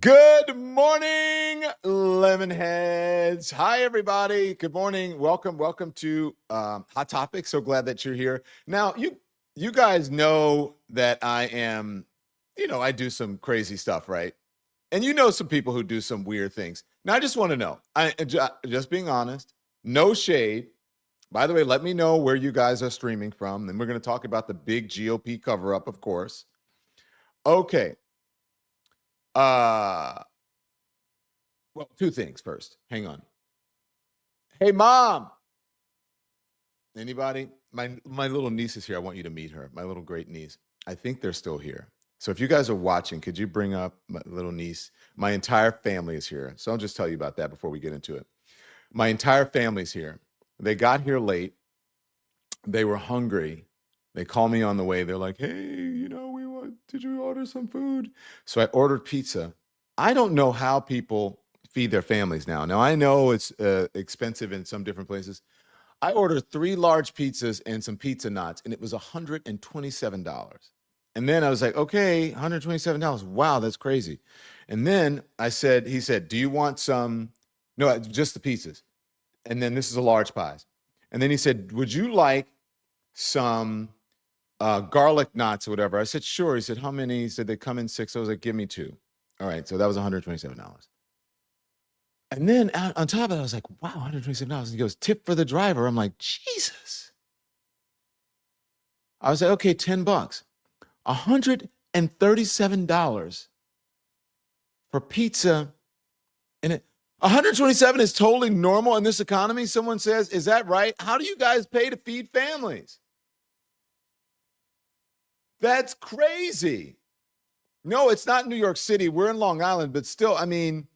Good morning, Lemonheads. Hi, everybody. Good morning. Welcome to Hot Topic. So glad that you're here. Now, you guys know that I am, I do some crazy stuff, right? And you know some people who do some weird things. Now, I just want to know, just being honest, no shade. By the way, let me know where you guys are streaming from. Then we're going to talk about the big GOP cover-up, of course. Okay. Well, two things first. Hang on. Hey, Mom. Anybody? My little niece is here. I want you to meet her. My little great niece. I think they're still here. So if you guys are watching, could you bring up my little niece? My entire family is here. So I'll just tell you about that before we get into it. My entire family's here. They got here late. They were hungry. They called me on the way. They're like, hey, did you order some food? So I ordered pizza. I don't know how people feed their families now. Now, I know it's expensive in some different places. I ordered 3 large pizzas and some pizza knots, and it was $127. And then I was like, okay, $127. Wow, that's crazy. And then he said, do you want some? No, just the pizzas. And then this is a large pies. And then he said, would you like some garlic knots or whatever? I said, sure. He said, how many? He said, they come in 6. I was like, give me 2. All right, so that was $127. And then on top of it, I was like, wow, $127. And he goes, tip for the driver. I'm like, Jesus. I was like, okay, $10. $137 for pizza. And 127 is totally normal in this economy. Someone says, is that right? How do you guys pay to feed families? That's crazy. No, it's not New York City. We're in Long Island, but still, I mean,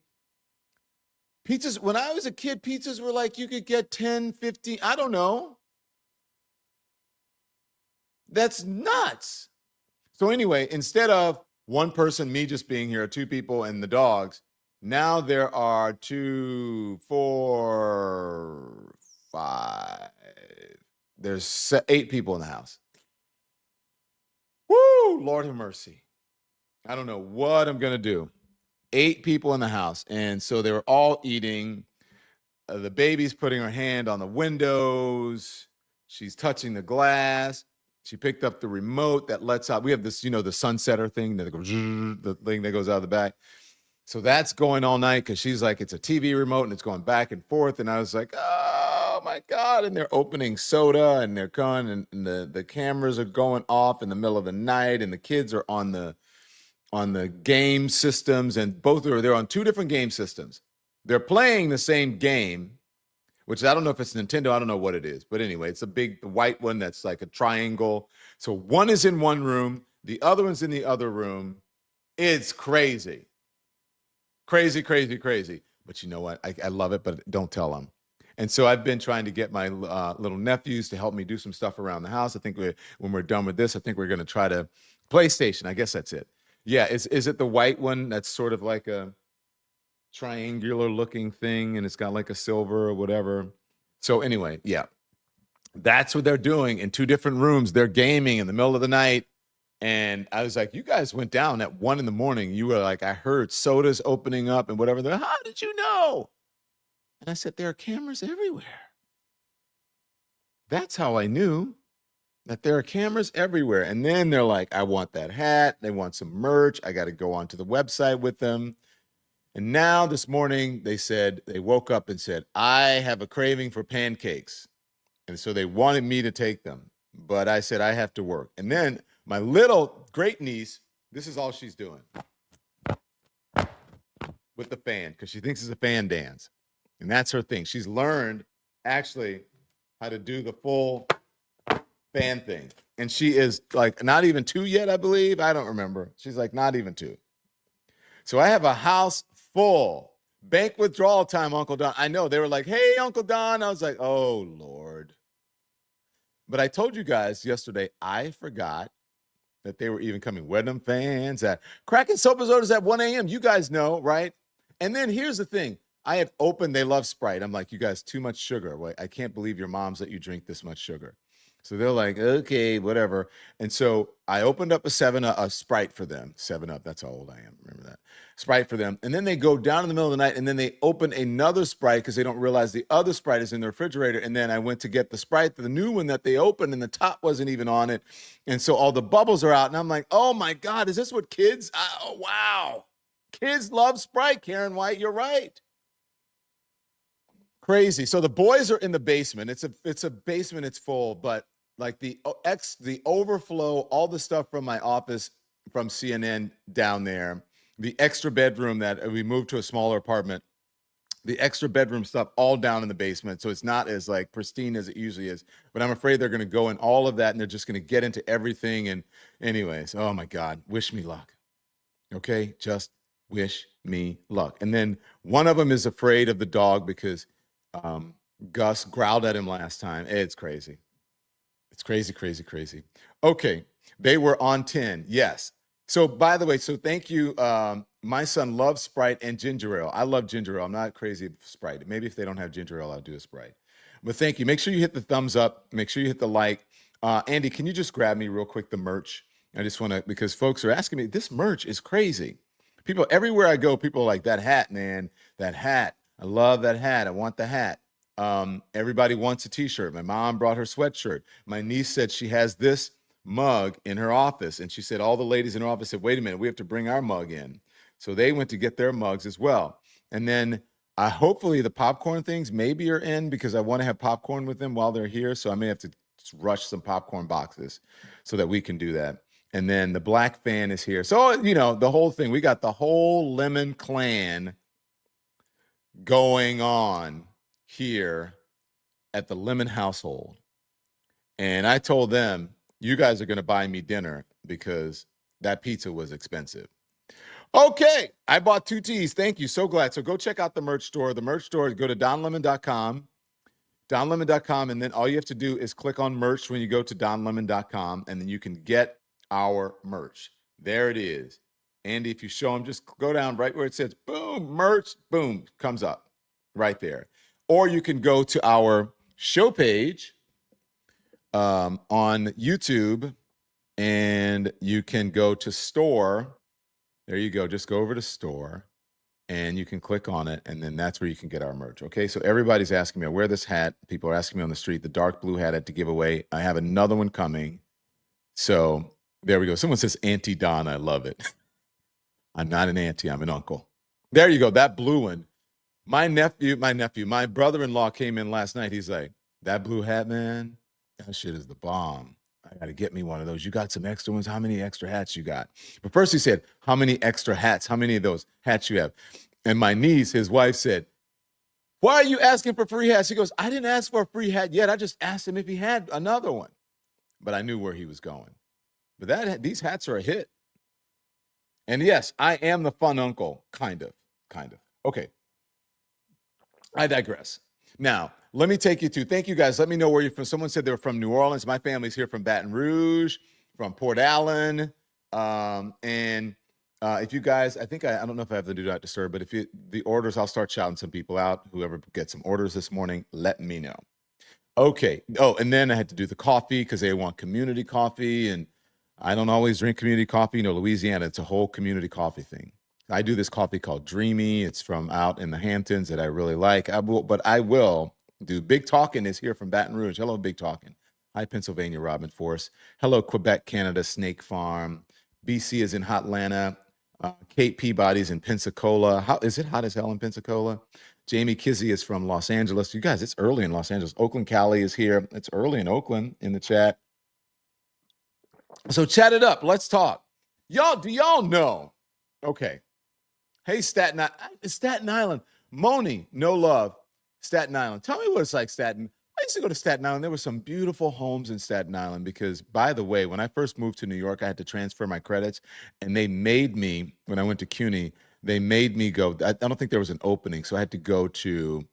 pizzas, when I was a kid, pizzas were like, you could get 10, 15, I don't know. That's nuts. So anyway, instead of one person, me just being here, 2 people and the dogs, now there are 2, 4, 5. There's 8 people in the house. Woo, Lord have mercy. I don't know what I'm going to do. 8 people in the house. And so they were all eating. The baby's putting her hand on the windows. She's touching the glass. She picked up the remote that lets out. We have this, the sunsetter thing that goes, the thing that goes out of the back. So that's going all night because she's like, it's a TV remote and it's going back and forth. And I was like, oh my God. And they're opening soda and they're going and the cameras are going off in the middle of the night. And the kids are on the game systems, and they're on 2 different game systems. They're playing the same game, which I don't know if it's Nintendo. I don't know what it is. But anyway, it's a big white one that's like a triangle. So one is in one room. The other one's in the other room. It's crazy. Crazy, crazy, crazy. But you know what? I love it, but don't tell them. And so I've been trying to get my little nephews to help me do some stuff around the house. I think when we're done with this, I think we're going to try to PlayStation. I guess that's it. Yeah, is it the white one that's sort of like a triangular looking thing and it's got like a silver or whatever? So anyway, yeah, that's what they're doing in 2 different rooms. They're gaming in the middle of the night. And I was like, you guys went down at 1 a.m. You were like, I heard sodas opening up and whatever. They're like, how did you know? And I said, there are cameras everywhere. That's how I knew that there are cameras everywhere. And then they're like, I want that hat. They want some merch. I got to go onto the website with them. And now this morning they woke up and said, I have a craving for pancakes. And so they wanted me to take them. But I said, I have to work. And then my little great niece, this is all she's doing with the fan because she thinks it's a fan dance. And that's her thing. She's learned actually how to do the full fan thing. And she is like not even 2 yet, I believe. I don't remember. She's like not even 2. So I have a house full. Bank withdrawal time, Uncle Don. I know. They were like, hey, Uncle Don. I was like, oh, Lord. But I told you guys yesterday, I forgot that they were even coming. Where them fans at? Cracking soap sodas at 1 a.m. You guys know, right? And then here's the thing. I had opened, they love Sprite. I'm like, you guys, too much sugar. Wait, I can't believe your moms let you drink this much sugar. So they're like, okay, whatever. And so I opened up a Sprite for them. 7 Up, that's how old I am. Remember that. Sprite for them. And then they go down in the middle of the night and then they open another Sprite because they don't realize the other Sprite is in the refrigerator. And then I went to get the Sprite, the new one that they opened, and the top wasn't even on it. And so all the bubbles are out. And I'm like, oh my God, is this what kids? Oh, wow. Kids love Sprite, Karen White. You're right. Crazy. So the boys are in the basement. It's a basement. It's full, but like the overflow, all the stuff from my office from CNN down there, the extra bedroom that we moved to a smaller apartment, the extra bedroom stuff all down in the basement. So it's not as like pristine as it usually is. But I'm afraid they're going to go in all of that and they're just going to get into everything. And anyways, oh my God, wish me luck. Okay, just wish me luck. And then one of them is afraid of the dog because Gus growled at him last time. It's crazy. It's crazy, crazy, crazy. Okay, they were on 10. Yes. So by the way, so thank you. My son loves Sprite and ginger ale. I love ginger ale. I'm not crazy of Sprite. Maybe if they don't have ginger ale, I'll do a Sprite. But thank you. Make sure you hit the thumbs up. Make sure you hit the like. Andy, can you just grab me real quick the merch? I just want to, because folks are asking me, this merch is crazy. People, everywhere I go, people are like, that hat, man, that hat. I love that hat. I want the hat. Everybody wants a t-shirt. My mom brought her sweatshirt. My niece said she has this mug in her office. And she said, all the ladies in her office said, wait a minute, we have to bring our mug in. So they went to get their mugs as well. And then hopefully the popcorn things maybe are in because I want to have popcorn with them while they're here. So I may have to rush some popcorn boxes so that we can do that. And then the black fan is here. So, you know, the whole thing, we got the whole Lemon clan going on here at the Lemon household. And I told them, you guys are going to buy me dinner because that pizza was expensive. Okay, I bought 2 teas. Thank you. So glad. So go check out the merch store. The merch store, go to donlemon.com, donlemon.com, and then all you have to do is click on merch when you go to donlemon.com, and then you can get our merch. There it is. Andy, if you show them, just go down right where it says, boom, merch, boom, comes up right there. Or you can go to our show page on YouTube, and you can go to store. There you go. Just go over to store, and you can click on it, and then that's where you can get our merch. Okay, so everybody's asking me, I wear this hat. People are asking me on the street, the dark blue hat to give away. I have another one coming. So there we go. Someone says Auntie Donna. I love it. I'm not an auntie. I'm an uncle. There you go. That blue one. My brother-in-law came in last night. He's like, that blue hat, man, that shit is the bomb. I got to get me one of those. You got some extra ones? How many extra hats you got? But first he said, how many extra hats? How many of those hats you have? And my niece, his wife, said, why are you asking for free hats? He goes, I didn't ask for a free hat yet. I just asked him if he had another one. But I knew where he was going. But these hats are a hit. And yes, I am the fun uncle, kind of. Okay, I digress. Now, let me take you to, thank you guys. Let me know where you're from. Someone said they were from New Orleans. My family's here from Baton Rouge, from Port Allen. If you guys, I don't know if I have to do not disturb, but the orders, I'll start shouting some people out. Whoever gets some orders this morning, let me know. Okay. Oh, and then I had to do the coffee because they want community coffee, and I don't always drink community coffee. You know, Louisiana, it's a whole community coffee thing. I do this coffee called Dreamy. It's from out in the Hamptons that I really like. I will do Big Talkin' is here from Baton Rouge. Hello, Big Talkin'. Hi, Pennsylvania, Robin Force. Hello, Quebec, Canada, Snake Farm. BC is in Hotlanta. Kate Peabody's in Pensacola. Is it hot as hell in Pensacola? Jamie Kizzy is from Los Angeles. You guys, it's early in Los Angeles. Oakland Cali is here. It's early in Oakland in the chat. So chat it up. Let's talk. Do y'all know? Okay. Hey, Staten Island. Moni, no love. Staten Island. Tell me what it's like, Staten. I used to go to Staten Island. There were some beautiful homes in Staten Island because, by the way, when I first moved to New York, I had to transfer my credits, and they made me, when I went to CUNY, they made me go. I don't think there was an opening, so I had to go to,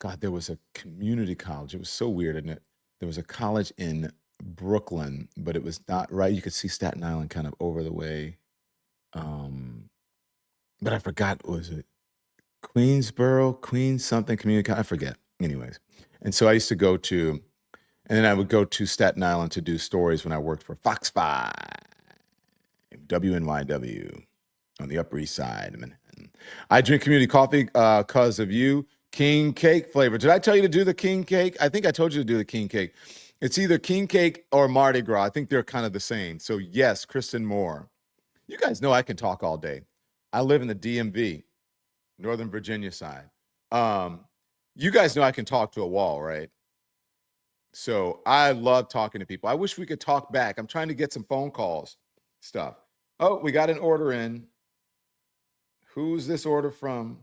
God, there was a community college. It was so weird, isn't it? There was a college in Brooklyn, but it was not right. You could see Staten Island kind of over the way. But I forgot, was it Queens something community college? I forget. Anyways. And so I used to go to, And then I would go to Staten Island to do stories when I worked for Fox 5, WNYW on the Upper East Side of Manhattan. I drink community coffee because of you. King cake flavor. Did I tell you to do the king cake? I think I told you to do the king cake. It's either king cake or Mardi Gras. I think they're kind of the same. So yes, Kristen Moore. You guys know I can talk all day. I live in the DMV, Northern Virginia side. You guys know I can talk to a wall, right? So I love talking to people. I wish we could talk back. I'm trying to get some phone calls stuff. Oh, we got an order in. Who's this order from?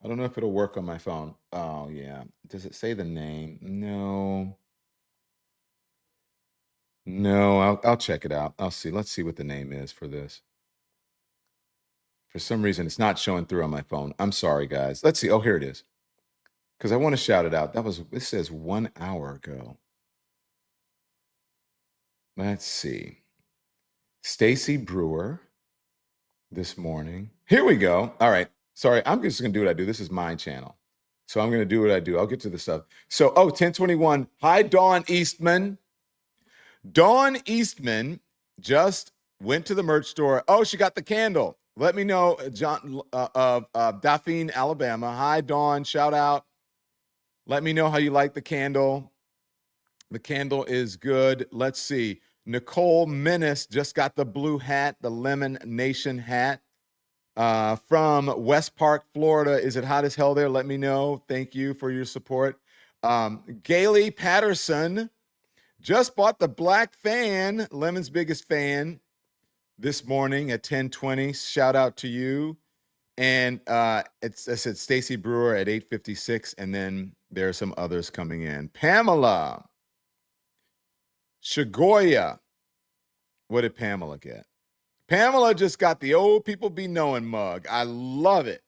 I don't know if it'll work on my phone. Oh, yeah. Does it say the name? No. No, I'll check it out. I'll see. Let's see what the name is for this. For some reason, it's not showing through on my phone. I'm sorry, guys. Let's see. Oh, here it is. Because I want to shout it out. This says 1 hour ago. Let's see. Stacy Brewer this morning. Here we go. All right. Sorry, I'm just going to do what I do. This is my channel. So I'm going to do what I do. I'll get to the stuff. So, 1021. Hi, Dawn Eastman. Dawn Eastman just went to the merch store. Oh, she got the candle. Let me know, John of Daphne, Alabama. Hi, Dawn. Shout out. Let me know how you like the candle. The candle is good. Let's see. Nicole Menace just got the blue hat, the Lemon Nation hat from West Park, Florida. Is it hot as hell there? Let me know. Thank you for your support. Gailey Patterson just bought the black fan, Lemon's biggest fan, this morning at 10:20. Shout out to you. And I said Stacy Brewer at 8:56, and then there are some others coming in. Pamela Shagoya. What did Pamela get? Pamela just got the old people be knowing mug. I love it.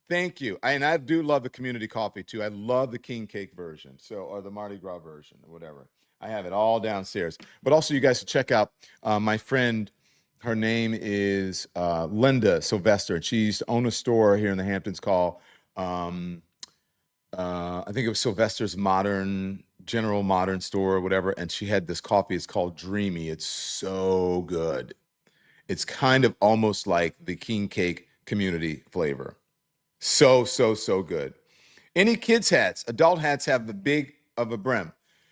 Thank you. And I do love the community coffee too. I love the king cake version, or the Mardi Gras version, or whatever. I have it all downstairs. But also, you guys should check out my friend. Her name is Linda Sylvester. She used to own a store here in the Hamptons called, I think it was Sylvester's General Modern Store or whatever. And she had this coffee. It's called Dreamy. It's so good. It's kind of almost like the king cake community flavor. So good. Any kids hats? Adult hats have the big of a brim.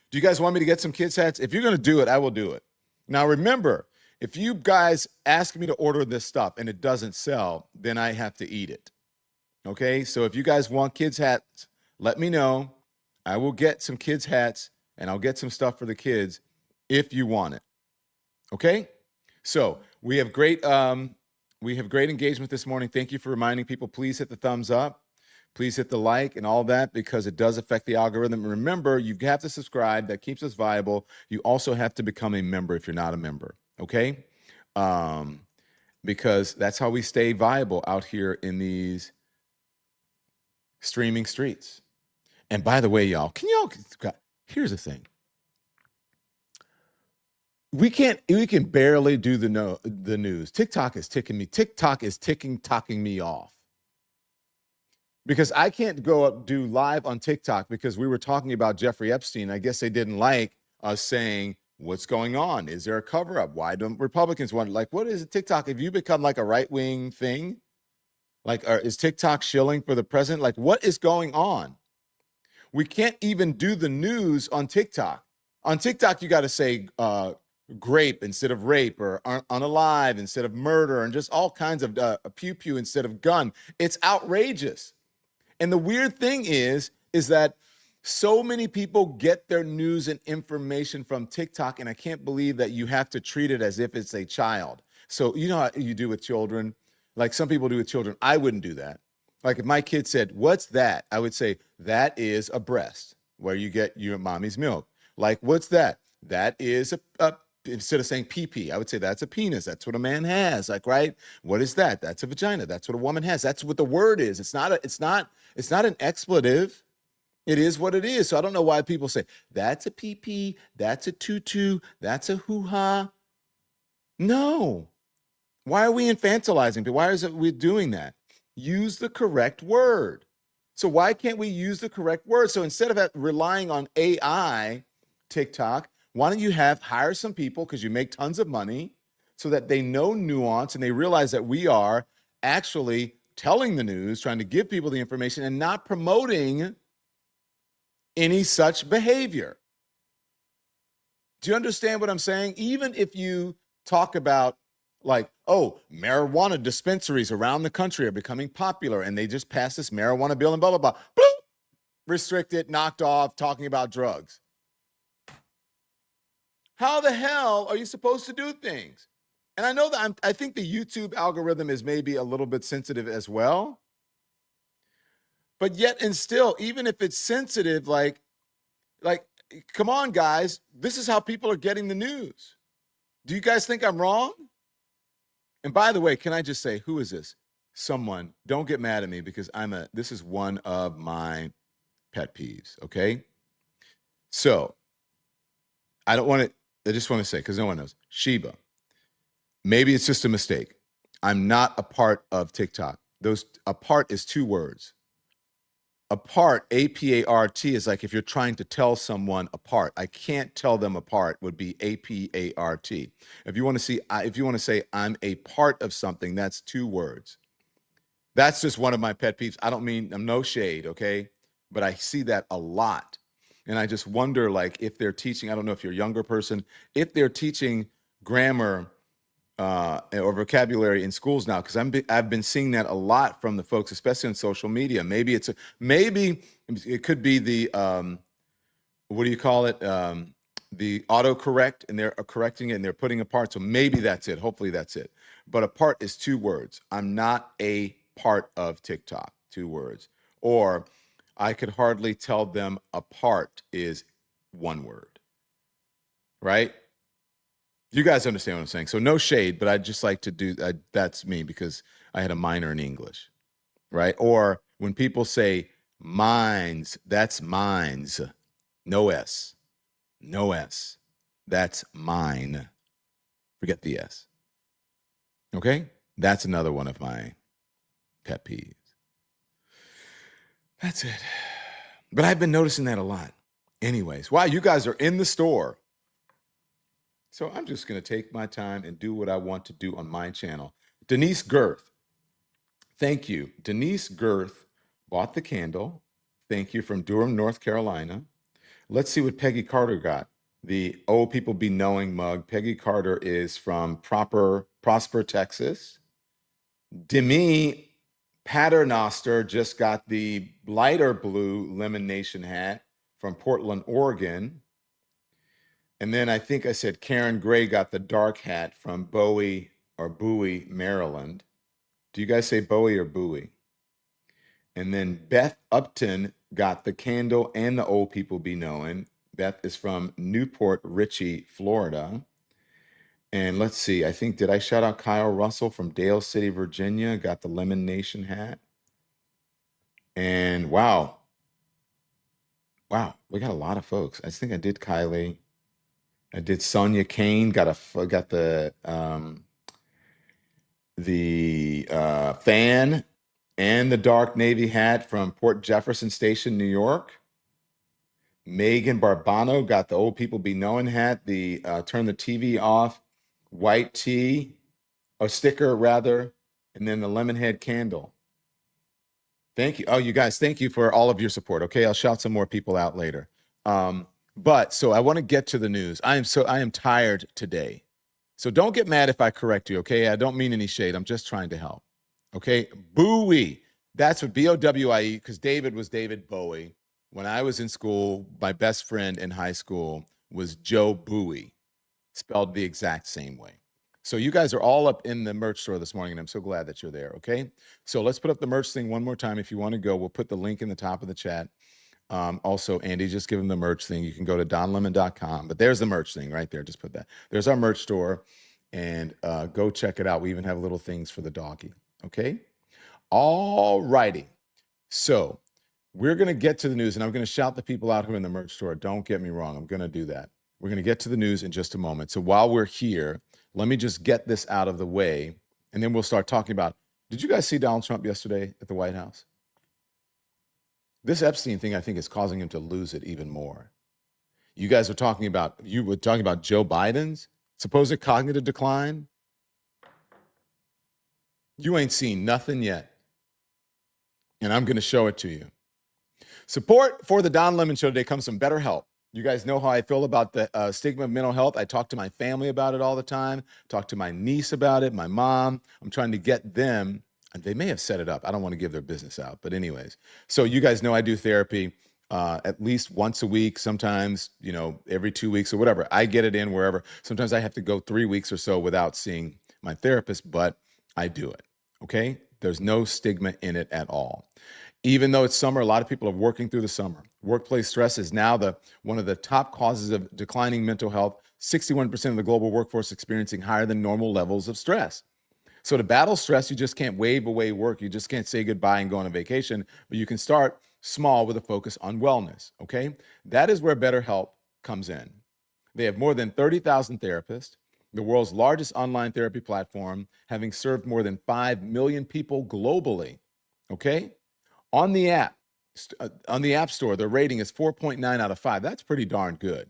Do you guys want me to get some kids hats? If you're going to do it, I will do it. Now, remember, if you guys ask me to order this stuff and it doesn't sell, then I have to eat it. Okay? So if you guys want kids hats, let me know. I will get some kids hats and I'll get some stuff for the kids if you want it. Okay? So we have great engagement this morning. Thank you for reminding people. Please hit the thumbs up. Please hit the like and all that because it does affect the algorithm. And remember, you have to subscribe. That keeps us viable. You also have to become a member if you're not a member. Okay? Because that's how we stay viable out here in these streaming streets. And by the way, y'all, here's the thing. We can barely do the news. TikTok is ticking me off. Because I can't go up do live on TikTok because we were talking about Jeffrey Epstein. I guess they didn't like us saying, what's going on? Is there a cover up? Why don't Republicans want what is it? TikTok? Have you become like a right wing thing? Is TikTok shilling for the president? What is going on? We can't even do the news on TikTok. On TikTok, you got to say grape instead of rape or unalive instead of murder and just all kinds of pew pew instead of gun. It's outrageous. And the weird thing is that so many people get their news and information from TikTok, and I can't believe that you have to treat it as if it's a child. So you know how you do with children? Like some people do with children. I wouldn't do that. Like if my kid said, what's that? I would say, that is a breast where you get your mommy's milk. Like, what's that? That is instead of saying pee-pee, I would say that's a penis. That's what a man has. Like, right? What is that? That's a vagina. That's what a woman has. That's what the word is. It's not an expletive. It is what it is. So I don't know why people say that's a pee-pee, that's a tutu, that's a hoo-ha. No. Why are we infantilizing people? Why is it we doing that? Use the correct word. So why can't we use the correct word? So instead of relying on AI TikTok, why don't you hire some people because you make tons of money so that they know nuance and they realize that we are actually telling the news, trying to give people the information and not promoting any such behavior. Do you understand what I'm saying? Even if you talk about like, oh, marijuana dispensaries around the country are becoming popular and they just passed this marijuana bill and blah, blah, blah, bloop, restricted, knocked off, talking about drugs. How the hell are you supposed to do things? And I know that I think the YouTube algorithm is maybe a little bit sensitive as well. But yet and still, even if it's sensitive, like, come on, guys, this is how people are getting the news. Do you guys think I'm wrong? And by the way, can I just say, who is this? Someone, don't get mad at me because this is one of my pet peeves, okay? So, I just want to say, because no one knows, Sheba, maybe it's just a mistake. I'm not a part of TikTok. Apart is 2 words. Apart, A-P-A-R-T, is like if you're trying to tell someone apart. I can't tell them apart would be A-P-A-R-T. If you want to say I'm a part of something, that's 2 words. That's just one of my pet peeves. I'm no shade, okay? But I see that a lot. And I just wonder, like, if they're teaching, I don't know if you're a younger person, if they're teaching grammar or vocabulary in schools now, because I've been seeing that a lot from the folks, especially on social media. Maybe it could be the what do you call it? The autocorrect, and they're correcting it and they're putting apart. So maybe that's it. Hopefully that's it. But apart is 2 words. I'm not a part of TikTok. 2 words. Or I could hardly tell them apart is 1 word. Right? You guys understand what I'm saying. So no shade, but I'd just like to do that's me because I had a minor in English, right? Or when people say mines, that's mines. No S. No S. That's mine. Forget the S. Okay? That's another one of my pet peeves. That's it. But I've been noticing that a lot. Anyways, wow, you guys are in the store. So I'm just going to take my time and do what I want to do on my channel. Denise Girth. Thank you. Denise Girth bought the candle. Thank you, from Durham, North Carolina. Let's see what Peggy Carter got. The Old People Be Knowing mug. Peggy Carter is from Prosper, Texas. Demi Paternoster just got the lighter blue Lemon Nation hat from Portland, Oregon. And then I think I said Karen Gray got the dark hat from Bowie, Maryland. Do you guys say Bowie or Bowie? And then Beth Upton got the candle and the Old People Be Knowing. Beth is from Newport Richey, Florida. And let's see, did I shout out Kyle Russell from Dale City, Virginia? Got the Lemon Nation hat. And wow, we got a lot of folks. I think I did Kylie. I did Sonia Kane. Got the fan and the dark navy hat from Port Jefferson Station, New York. Megan Barbano got the Old People Be Knowing hat, the turn the TV off white tee, or sticker rather, and then the lemon head candle. Thank you. Oh, you guys, thank you for all of your support. Okay, I'll shout some more people out later. But so I want to get to the news. I am tired today. So don't get mad if I correct you, okay? I don't mean any shade. I'm just trying to help. Okay? Bowie. That's what Bowie, because David was David Bowie. When I was in school, my best friend in high school was Joe Bowie, spelled the exact same way. So you guys are all up in the merch store this morning, and I'm so glad that you're there, okay? So let's put up the merch thing one more time. If you want to go, we'll put the link in the top of the chat. Also, Andy, just give them the merch thing. You can go to donlemon.com, but there's the merch thing right there. Just put that. There's our merch store, and go check it out. We even have little things for the doggy, okay? All righty. So we're going to get to the news, and I'm going to shout the people out who are in the merch store. Don't get me wrong. I'm going to do that. We're going to get to the news in just a moment. So while we're here, let me just get this out of the way, and then we'll start talking about, did you guys see Donald Trump yesterday at the White House? This Epstein thing, I think, is causing him to lose it even more. You guys are talking about, you were talking about Joe Biden's supposed cognitive decline. You ain't seen nothing yet. And I'm going to show it to you. Support for the Don Lemon Show today comes from BetterHelp. You guys know how I feel about the stigma of mental health. I talk to my family about it all the time. Talk to my niece about it, my mom. I'm trying to get them, and they may have set it up. I don't want to give their business out, but anyways. So you guys know I do therapy at least once a week, sometimes, every 2 weeks or whatever. I get it in wherever. Sometimes I have to go 3 weeks or so without seeing my therapist, but I do it, okay? There's no stigma in it at all. Even though it's summer, a lot of people are working through the summer. Workplace stress is now one of the top causes of declining mental health. 61% of the global workforce experiencing higher than normal levels of stress. So to battle stress, you just can't wave away work. You just can't say goodbye and go on a vacation, but you can start small with a focus on wellness, okay? That is where BetterHelp comes in. They have more than 30,000 therapists, the world's largest online therapy platform, having served more than 5 million people globally, okay? On the App Store, the rating is 4.9 out of 5. That's pretty darn good.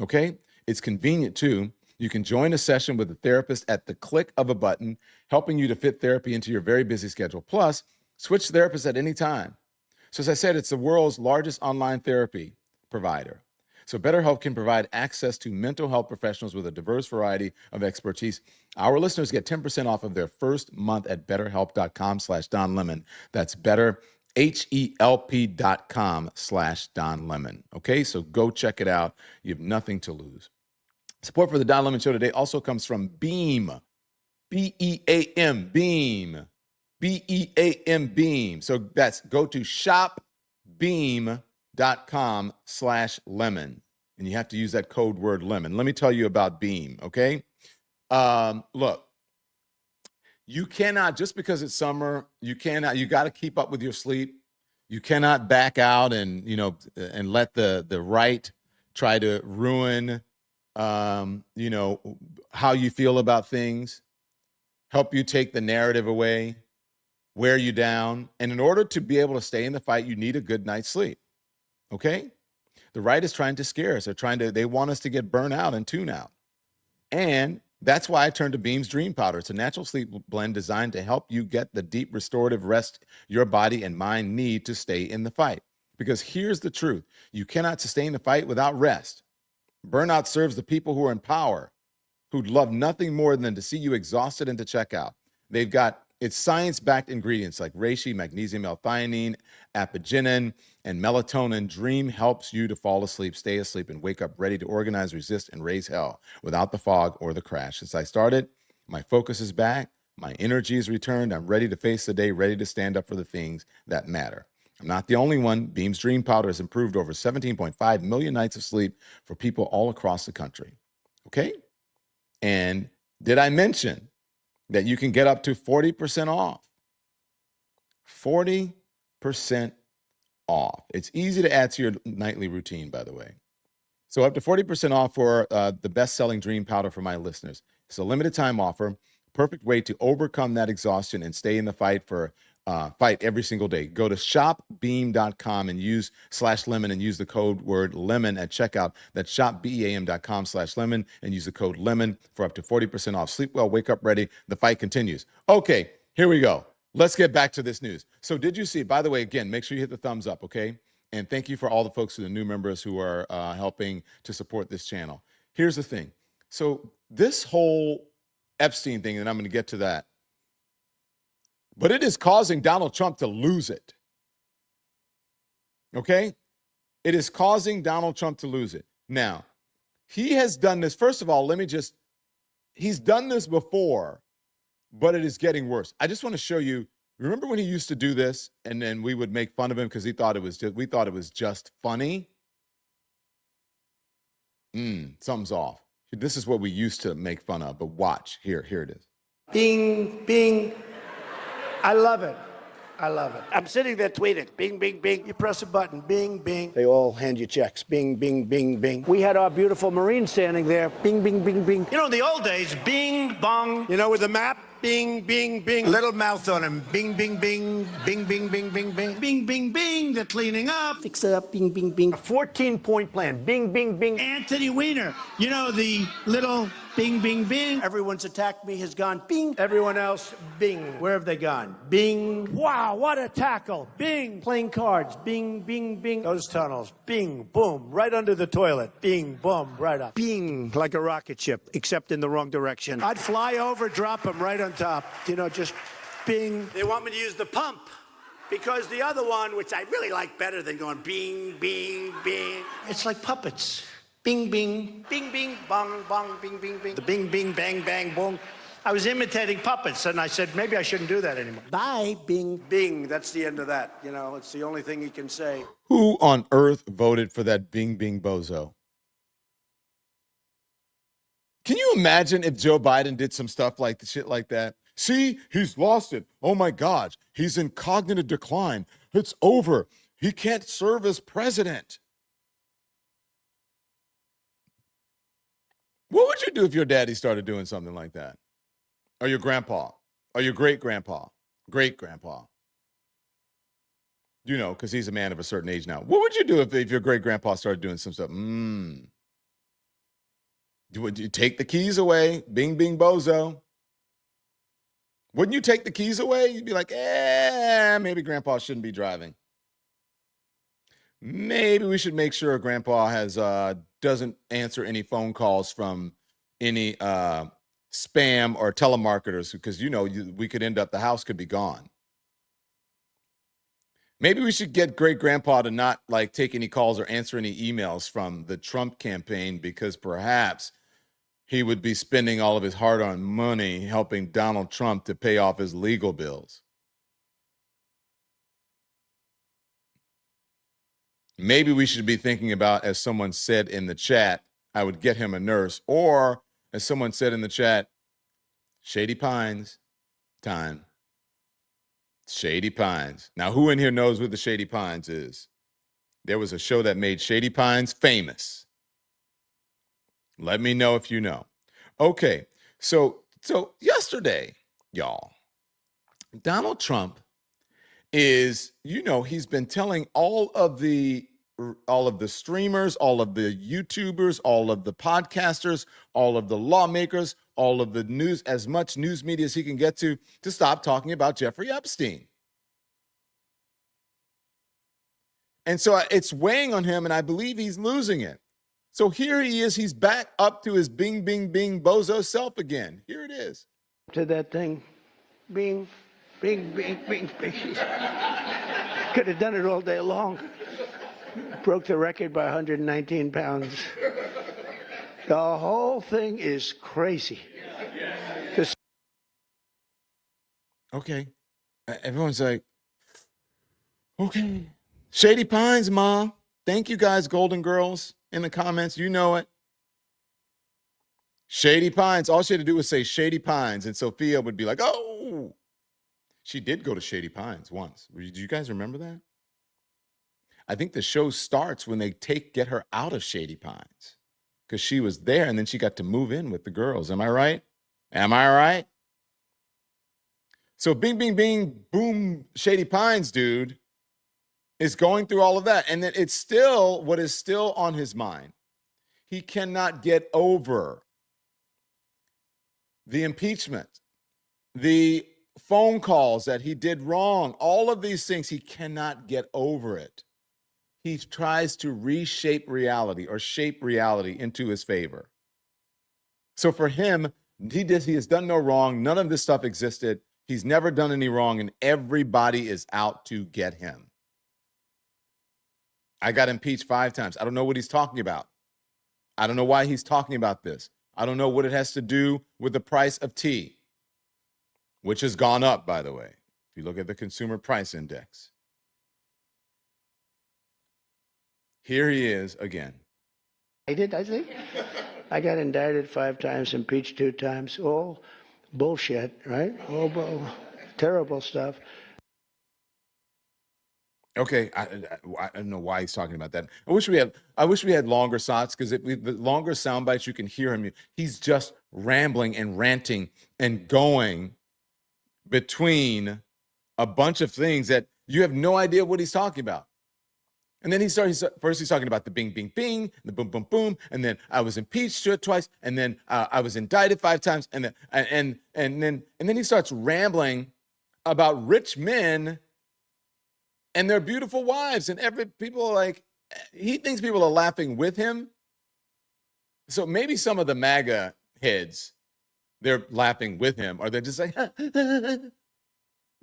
Okay? It's convenient too. You can join a session with a therapist at the click of a button, helping you to fit therapy into your very busy schedule. Plus, switch therapists at any time. So as I said, it's the world's largest online therapy provider. So BetterHelp can provide access to mental health professionals with a diverse variety of expertise. Our listeners get 10% off of their first month at betterhelp.com/DonLemon. That's BetterHelp.com/DonLemon. Okay, so go check it out. You have nothing to lose. Support for the Don Lemon Show today also comes from Beam. B-E-A-M, Beam. B-E-A-M, Beam. So that's go to shopbeam.com/lemon. And you have to use that code word lemon. Let me tell you about Beam, okay? Look, you cannot, just because it's summer, you got to keep up with your sleep. You cannot back out and let the right try to ruin, how you feel about things, help you take the narrative away, wear you down. And in order to be able to stay in the fight, you need a good night's sleep. Okay? The right is trying to scare us. They want us to get burnt out and tune out. And that's why I turned to Beam's Dream Powder. It's a natural sleep blend designed to help you get the deep restorative rest your body and mind need to stay in the fight. Because here's the truth. You cannot sustain the fight without rest. Burnout serves the people who are in power, who'd love nothing more than to see you exhausted and to check out. It's science-backed ingredients like reishi, magnesium, L-theanine, apigenin, and melatonin. Dream helps you to fall asleep, stay asleep, and wake up ready to organize, resist, and raise hell without the fog or the crash. Since I started, my focus is back. My energy is returned. I'm ready to face the day, ready to stand up for the things that matter. I'm not the only one. Beam's Dream Powder has improved over 17.5 million nights of sleep for people all across the country. Okay? And did I mention that you can get up to 40% off? 40% off. It's easy to add to your nightly routine, by the way. So up to 40% off for the best-selling Dream Powder for my listeners. It's a limited time offer, perfect way to overcome that exhaustion and stay in the fight every single day. Go to shopbeam.com and use /lemon and use the code word lemon at checkout. That's shopbeam.com/lemon and use the code lemon for up to 40% off. Sleep well, wake up ready. The fight continues. Okay, here we go. Let's get back to this news. So did you see, by the way, again, make sure you hit the thumbs up, okay? And thank you for all the folks who are the new members who are helping to support this channel. Here's the thing. So this whole Epstein thing, and I'm going to get to that, but it is causing Donald Trump to lose it. Okay? It is causing Donald Trump to lose it. Now, he has done this. First of all, he's done this before, but it is getting worse. I just want to show you, remember when he used to do this and then we would make fun of him because we thought it was just funny? Something's off. This is what we used to make fun of, but watch. Here it is. Bing, bing. I love it. I love it. I'm sitting there tweeting, bing, bing, bing. You press a button, bing, bing. They all hand you checks, bing, bing, bing, bing. We had our beautiful Marine standing there, bing, bing, bing, bing. You know, in the old days, bing, bong. You know, with the map, Bing, bing, bing. Little mouth on him. Bing, bing, bing. Bing, bing, bing, bing, bing. Bing, bing, bing. They're cleaning up. Fix it up. Bing, bing, bing. A 14-point plan. Bing, bing, bing. Anthony Weiner. You know, the little bing, bing, bing. Everyone's attacked me has gone bing. Everyone else, bing. Where have they gone? Bing. Wow, what a tackle. Bing. Playing cards. Bing, bing, bing. Those tunnels. Bing, boom. Right under the toilet. Bing, boom. Right up. Bing. Like a rocket ship, except in the wrong direction. I'd fly over, drop them right on top. You know, just bing. They want me to use the pump because the other one, which I really like better than going bing, bing, bing. It's like puppets. Bing, bing, bing, bing, bong, bong, bing, bing, bing. The bing, bing, bang, bang, boom. I was imitating puppets, and I said, maybe I shouldn't do that anymore. Bye, bing. Bing, that's the end of that. You know, it's the only thing he can say. Who on earth voted for that Bing Bing bozo? Can you imagine if Joe Biden did some stuff like shit like that? See, he's lost it. Oh my gosh, he's in cognitive decline. It's over. He can't serve as president. What would you do if your daddy started doing something like that? Or your grandpa? Or your great-grandpa? Great-grandpa? You know, because he's a man of a certain age now. What would you do if your great-grandpa started doing some stuff? Would you take the keys away? Bing, bing, bozo. Wouldn't you take the keys away? You'd be like, maybe grandpa shouldn't be driving. Maybe we should make sure grandpa doesn't answer any phone calls from any spam or telemarketers because, you know, we could end up, the house could be gone. Maybe we should get great grandpa to not like take any calls or answer any emails from the Trump campaign because perhaps he would be spending all of his hard-earned money helping Donald Trump to pay off his legal bills. Maybe we should be thinking about, as someone said in the chat, I would get him a nurse, or as someone said in the chat, Shady Pines time. Shady Pines. Now, who in here knows what the Shady Pines is? There was a show that made Shady Pines famous. Let me know if you know. Okay, so yesterday, y'all, Donald Trump is, you know, he's been telling all of the streamers, all of the YouTubers, all of the podcasters, all of the lawmakers, all of the news, as much news media as he can get to stop talking about Jeffrey Epstein. And so it's weighing on him, and I believe he's losing it. So here he is. He's back up to his bing, bing, bing bozo self again. Here it is. To that thing. Bing, bing, bing, bing, bing. Could have done it all day long. Broke the record by 119 pounds. The whole thing is crazy. Okay. Everyone's like, okay. Shady Pines, Ma. Thank you guys, Golden Girls, in the comments. You know it. Shady Pines. All she had to do was say Shady Pines, and Sophia would be like, oh. She did go to Shady Pines once. Do you guys remember that? I think the show starts when they get her out of Shady Pines because she was there, and then she got to move in with the girls. Am I right? Am I right? So bing, bing, bing, boom, Shady Pines, dude, is going through all of that. And then it's still what is still on his mind. He cannot get over the impeachment, the phone calls that he did wrong, all of these things. He cannot get over it. He tries to reshape reality or shape reality into his favor. So for him, he has done no wrong. None of this stuff existed. He's never done any wrong, and everybody is out to get him. I got impeached 5 times. I don't know what he's talking about. I don't know why he's talking about this. I don't know what it has to do with the price of tea, which has gone up, by the way, if you look at the consumer price index. Here he is again. I think. I got indicted 5 times, impeached 2 times. All bullshit, right? All terrible stuff. Okay, I don't know why he's talking about that. I wish we had longer shots, because the longer sound bites, you can hear him. He's just rambling and ranting and going between a bunch of things that you have no idea what he's talking about. And then he's talking about the bing, bing, bing, the boom, boom, boom. And then I was impeached twice. And then I was indicted 5 times. And then he starts rambling about rich men and their beautiful wives. And people are like, he thinks people are laughing with him. So maybe some of the MAGA heads, they're laughing with him, or they're just like, the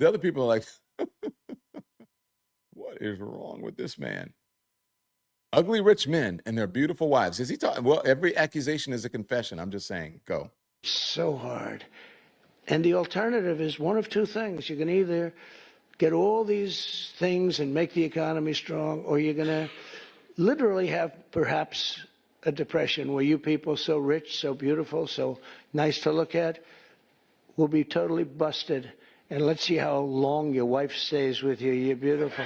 other people are like, what is wrong with this man? Ugly rich men and their beautiful wives. Is he talking? Well, every accusation is a confession. I'm just saying, go. So hard. And the alternative is one of two things. You can either get all these things and make the economy strong, or you're going to literally have perhaps a depression where you people so rich, so beautiful, so nice to look at will be totally busted. And let's see how long your wife stays with you. You're beautiful.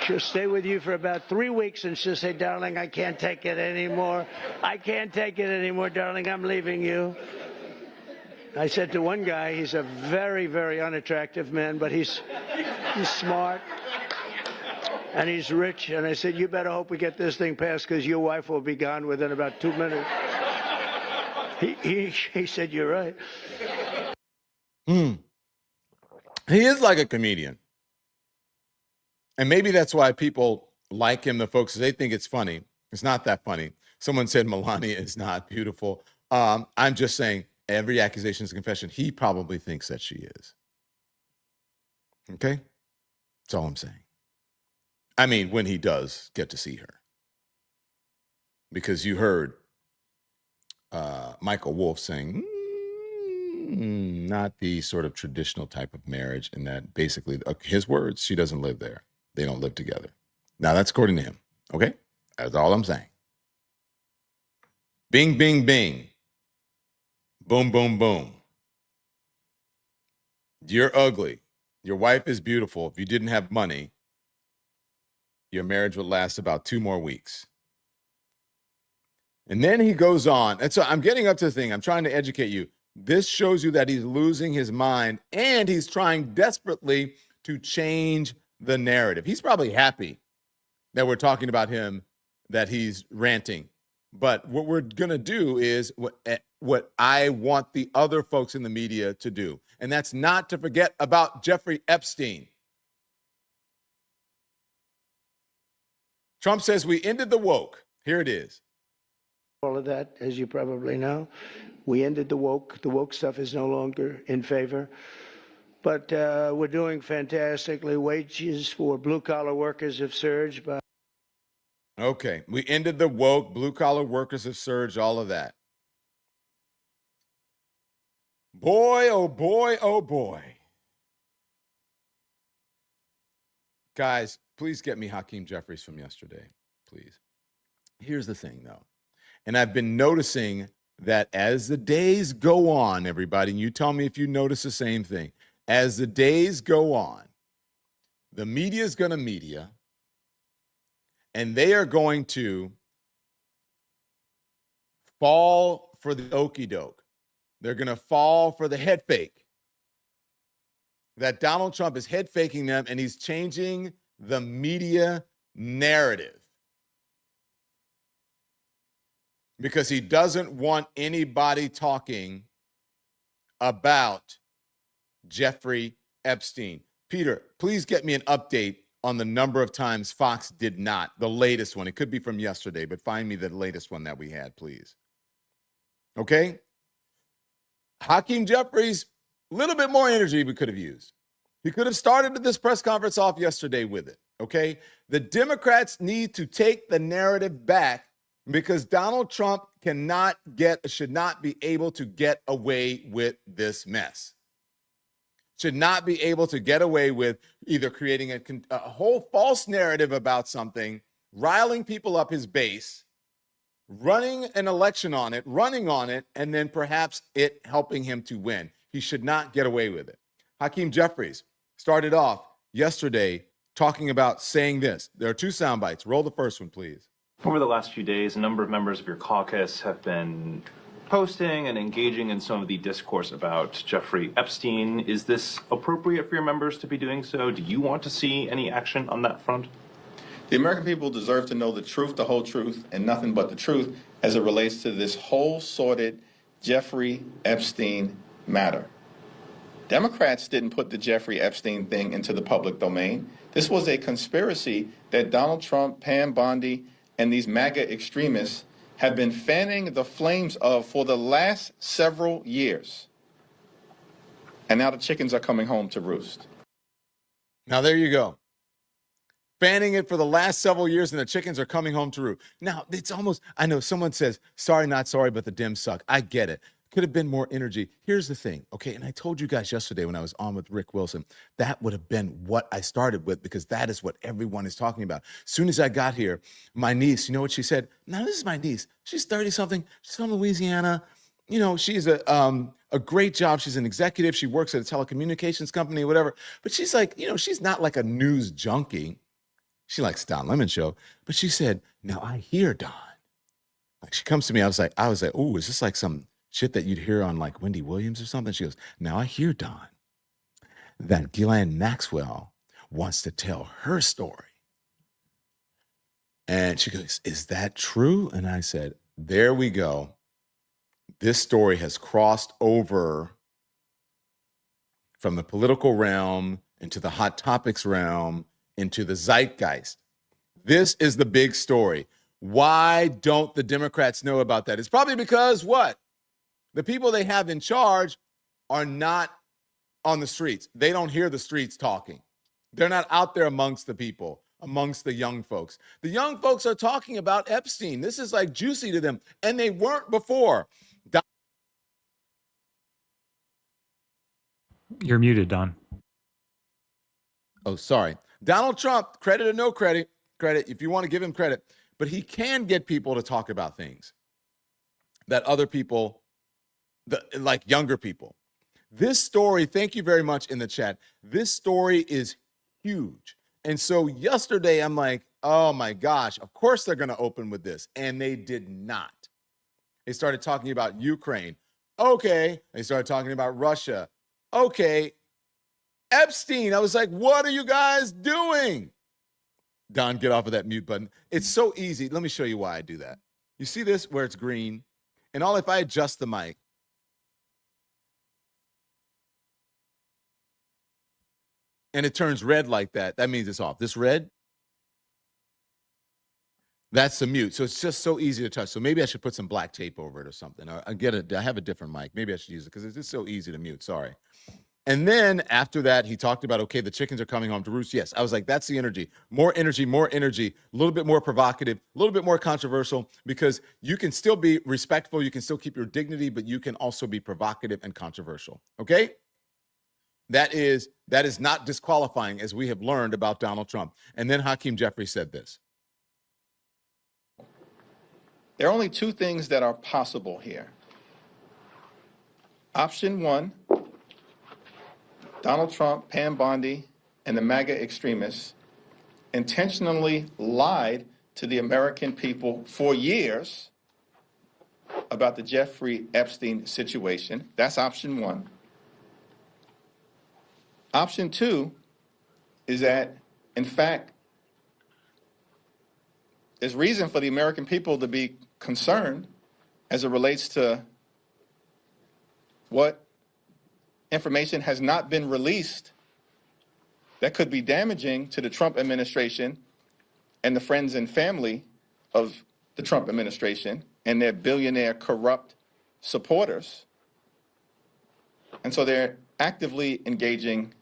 She'll stay with you for about 3 weeks and she'll say, darling, I can't take it anymore. I can't take it anymore, darling. I'm leaving you. I said to one guy, he's a very, very unattractive man, but he's smart and he's rich. And I said, you better hope we get this thing passed because your wife will be gone within about 2 minutes. He said, you're right. He is like a comedian. And maybe that's why people like him, the folks, they think it's funny. It's not that funny. Someone said Melania is not beautiful. I'm just saying every accusation is a confession. He probably thinks that she is. Okay? That's all I'm saying. I mean, when he does get to see her. Because you heard Michael Wolff saying, not the sort of traditional type of marriage, and that basically, his words, she doesn't live there. They don't live together. Now, that's according to him. Okay? That's all I'm saying. Bing, bing, bing. Boom, boom, boom. You're ugly. Your wife is beautiful. If you didn't have money, your marriage would last about 2 more weeks. And then he goes on. And so I'm getting up to the thing. I'm trying to educate you. This shows you that he's losing his mind and he's trying desperately to change the narrative. He's probably happy that we're talking about him, that he's ranting. But what we're going to do is what I want the other folks in the media to do. And that's not to forget about Jeffrey Epstein. Trump says we ended the woke. Here it is. All of that, as you probably know. We ended the woke. The woke stuff is no longer in favor. But we're doing fantastically. Wages for blue-collar workers have surged by... Okay, we ended the woke. Blue-collar workers have surged, all of that. Boy, oh boy, oh boy. Guys, please get me Hakeem Jeffries from yesterday, please. Here's the thing, though. And I've been noticing that as the days go on, everybody, and you tell me if you notice the same thing, as the days go on, the media is going to media, and they are going to fall for the okie doke. They're going to fall for the head fake. That Donald Trump is head faking them, and he's changing the media narrative. Because he doesn't want anybody talking about Jeffrey Epstein. Peter, please get me an update on the number of times Fox did not, the latest one. It could be from yesterday, but find me the latest one that we had, please. Okay? Hakeem Jeffries, a little bit more energy we could have used. He could have started this press conference off yesterday with it, okay? The Democrats need to take the narrative back because Donald Trump should not be able to get away with this mess. Should not be able to get away with either creating a whole false narrative about something, riling people up his base, running an election on it, running on it, and then perhaps it helping him to win. He should not get away with it. Hakeem Jeffries started off yesterday talking about saying this. There are 2 sound bites. Roll the first one, please. Over the last few days, a number of members of your caucus have been posting and engaging in some of the discourse about Jeffrey Epstein. Is this appropriate for your members to be doing so? Do you want to see any action on that front? The American people deserve to know the truth, the whole truth, and nothing but the truth as it relates to this whole sordid Jeffrey Epstein matter. Democrats didn't put the Jeffrey Epstein thing into the public domain. This was a conspiracy that Donald Trump, Pam Bondi, and these MAGA extremists have been fanning the flames of for the last several years. And now the chickens are coming home to roost. Now, there you go. Fanning it for the last several years, and the chickens are coming home to roost. Now, it's almost, I know someone says, sorry, not sorry, but the Dems suck. I get it. Could have been more energy. Here's the thing, okay? And I told you guys yesterday when I was on with Rick Wilson, that would have been what I started with because that is what everyone is talking about. As soon as I got here, my niece, you know what she said? Now, this is my niece. She's 30-something. She's from Louisiana. You know, she's a great job. She's an executive. She works at a telecommunications company, whatever. But she's like, you know, she's not like a news junkie. She likes Don Lemon Show. But she said, now I hear Don. Like she comes to me, I was like, oh, is this like some shit that you'd hear on like Wendy Williams or something? She goes, now I hear, Don, that Ghislaine Maxwell wants to tell her story. And she goes, is that true? And I said, there we go. This story has crossed over from the political realm into the hot topics realm into the zeitgeist. This is the big story. Why don't the Democrats know about that? It's probably because what? The people they have in charge are not on the streets. They don't hear the streets talking. They're not out there amongst the people, amongst the young folks. The young folks are talking about Epstein. This is like juicy to them, and they weren't before. You're muted, Don. Oh, sorry. Donald Trump, credit or no credit, if you want to give him credit, but he can get people to talk about things that other people, like younger people. This story, thank you very much in the chat. This story is huge. And so yesterday I'm like, oh my gosh, of course they're going to open with this. And they did not. They started talking about Ukraine. Okay. They started talking about Russia. Okay. Epstein. I was like, what are you guys doing? Don, get off of that mute button. It's so easy. Let me show you why I do that. You see this where it's green? And all if I adjust the mic, and it turns red like that, that means it's off. This red, that's the mute. So it's just so easy to touch. So maybe I should put some black tape over it or something. I have a different mic. Maybe I should use it because it's just so easy to mute. Sorry. And then after that, he talked about, okay, the chickens are coming home to roost. Yes, I was like, that's the energy. More energy, a little bit more provocative, a little bit more controversial, because you can still be respectful. You can still keep your dignity, but you can also be provocative and controversial, okay? That is not disqualifying, as we have learned about Donald Trump. And then Hakeem Jeffries said this. There are only two things that are possible here. Option one, Donald Trump, Pam Bondi, and the MAGA extremists intentionally lied to the American people for years about the Jeffrey Epstein situation. That's option one. Option two is that, in fact, there's reason for the American people to be concerned as it relates to what information has not been released that could be damaging to the Trump administration and the friends and family of the Trump administration and their billionaire corrupt supporters. And so they're actively engaging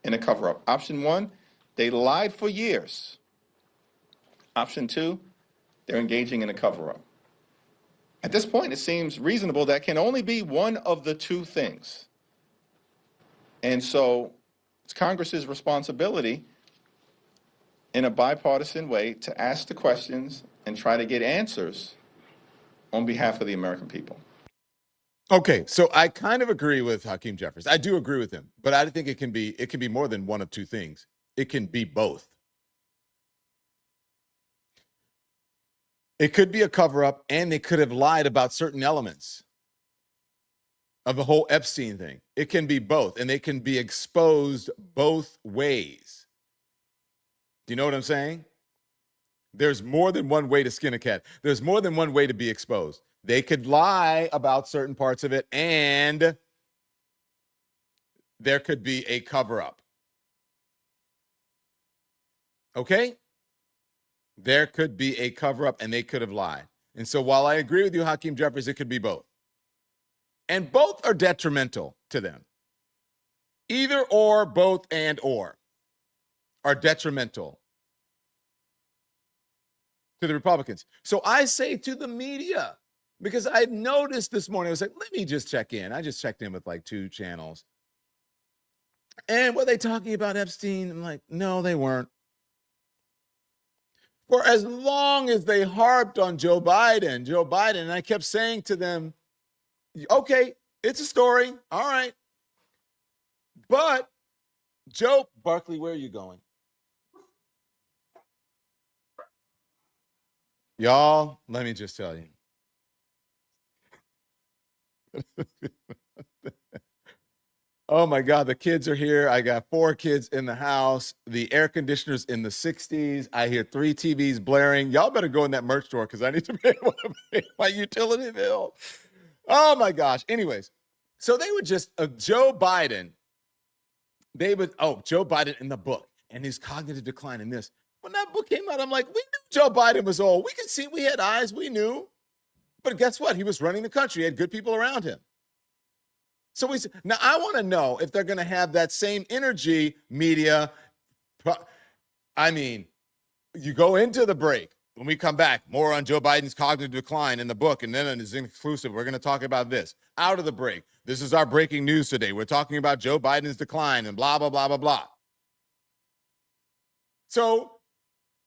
in a cover-up. Option one, they lied for years. Option two, they're engaging in a cover-up. At this point, it seems reasonable that can only be one of the two things. And so it's Congress's responsibility in a bipartisan way to ask the questions and try to get answers on behalf of the American people. Okay, so I kind of agree with Hakeem Jeffries. I do agree with him, but I think it can be more than one of two things. It can be both. It could be a cover-up, and they could have lied about certain elements. of the whole Epstein thing. It can be both, and they can be exposed both ways. Do you know what I'm saying? There's more than one way to skin a cat. There's more than one way to be exposed. They could lie about certain parts of it, and there could be a cover-up. Okay? There could be a cover-up, and they could have lied. And so while I agree with you, Hakeem Jeffries, it could be both. And both are detrimental to them. Either or, both and or are detrimental to the Republicans. So I say to the media, because I noticed this morning, I was like, let me just check in. I just checked in with like 2 channels. And were they talking about Epstein? I'm like, no, they weren't. For as long as they harped on Joe Biden, and I kept saying to them, okay, it's a story. All right. But Joe, Barkley, where are you going? Y'all, let me just tell you. Oh my God, the kids are here. I got 4 kids in the house. The air conditioner's in the 60s. I hear 3 TVs blaring. Y'all better go in that merch store because I need to be able to pay my utility bill. Oh my gosh. Anyways, so they would just, Joe Biden, Joe Biden in the book and his cognitive decline in this. When that book came out, I'm like, we knew Joe Biden was old. We could see, we had eyes, we knew. But guess what? He was running the country. He had good people around him. So now I want to know if they're going to have that same energy, media. I mean, you go into the break. When we come back, more on Joe Biden's cognitive decline in the book, and then it's exclusive. We're going to talk about this. Out of the break. This is our breaking news today. We're talking about Joe Biden's decline and blah, blah, blah, blah, blah. So,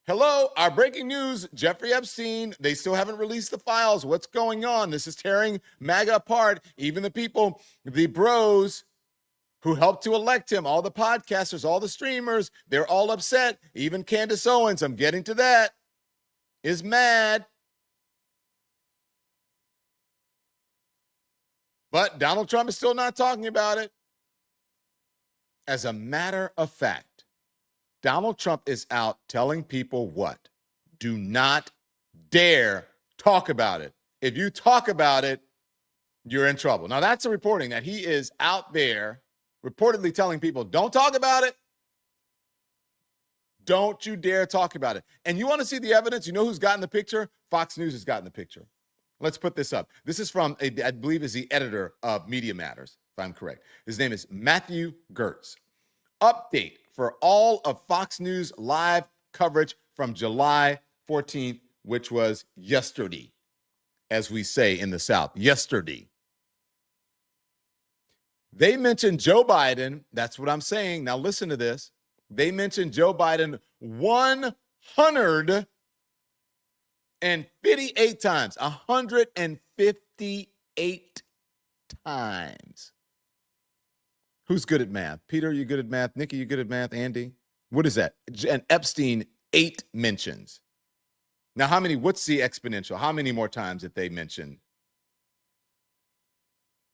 hello, our breaking news, Jeffrey Epstein. They still haven't released the files. What's going on? This is tearing MAGA apart. Even the people, the bros who helped to elect him, all the podcasters, all the streamers, they're all upset. Even Candace Owens, I'm getting to that, is mad. But Donald Trump is still not talking about it. As a matter of fact, Donald Trump is out telling people what? Do not dare talk about it. If you talk about it, you're in trouble. Now, that's a reporting that he is out there reportedly telling people, don't talk about it. Don't you dare talk about it. And you want to see the evidence? You know who's gotten the picture? Fox News has gotten the picture. Let's put this up. This is from, I believe, is the editor of Media Matters, if I'm correct. His name is Matthew Gertz. Update for all of Fox News live coverage from July 14th, which was yesterday, as we say in the South, yesterday. They mentioned Joe Biden. That's what I'm saying. Now listen to this. They mentioned Joe Biden 158 times. 158 times. Who's good at math? Peter, you good at math? Nikki, you good at math? Andy? What is that? And Epstein, 8 mentions. Now, what's the exponential? How many more times did they mention?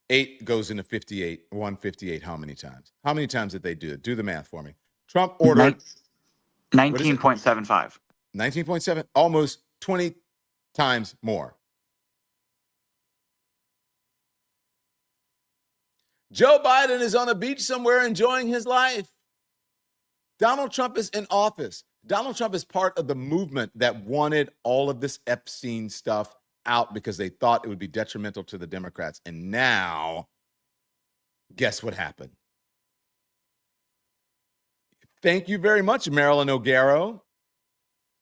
8 goes into 58, 158, how many times? How many times did they do it? Do the math for me. Trump ordered 19.75. 19.7, almost 20 times more. Joe Biden is on a beach somewhere enjoying his life. Donald Trump is in office. Donald Trump is part of the movement that wanted all of this Epstein stuff out because they thought it would be detrimental to the Democrats. And now, guess what happened? Thank you very much, Marilyn O'Garo.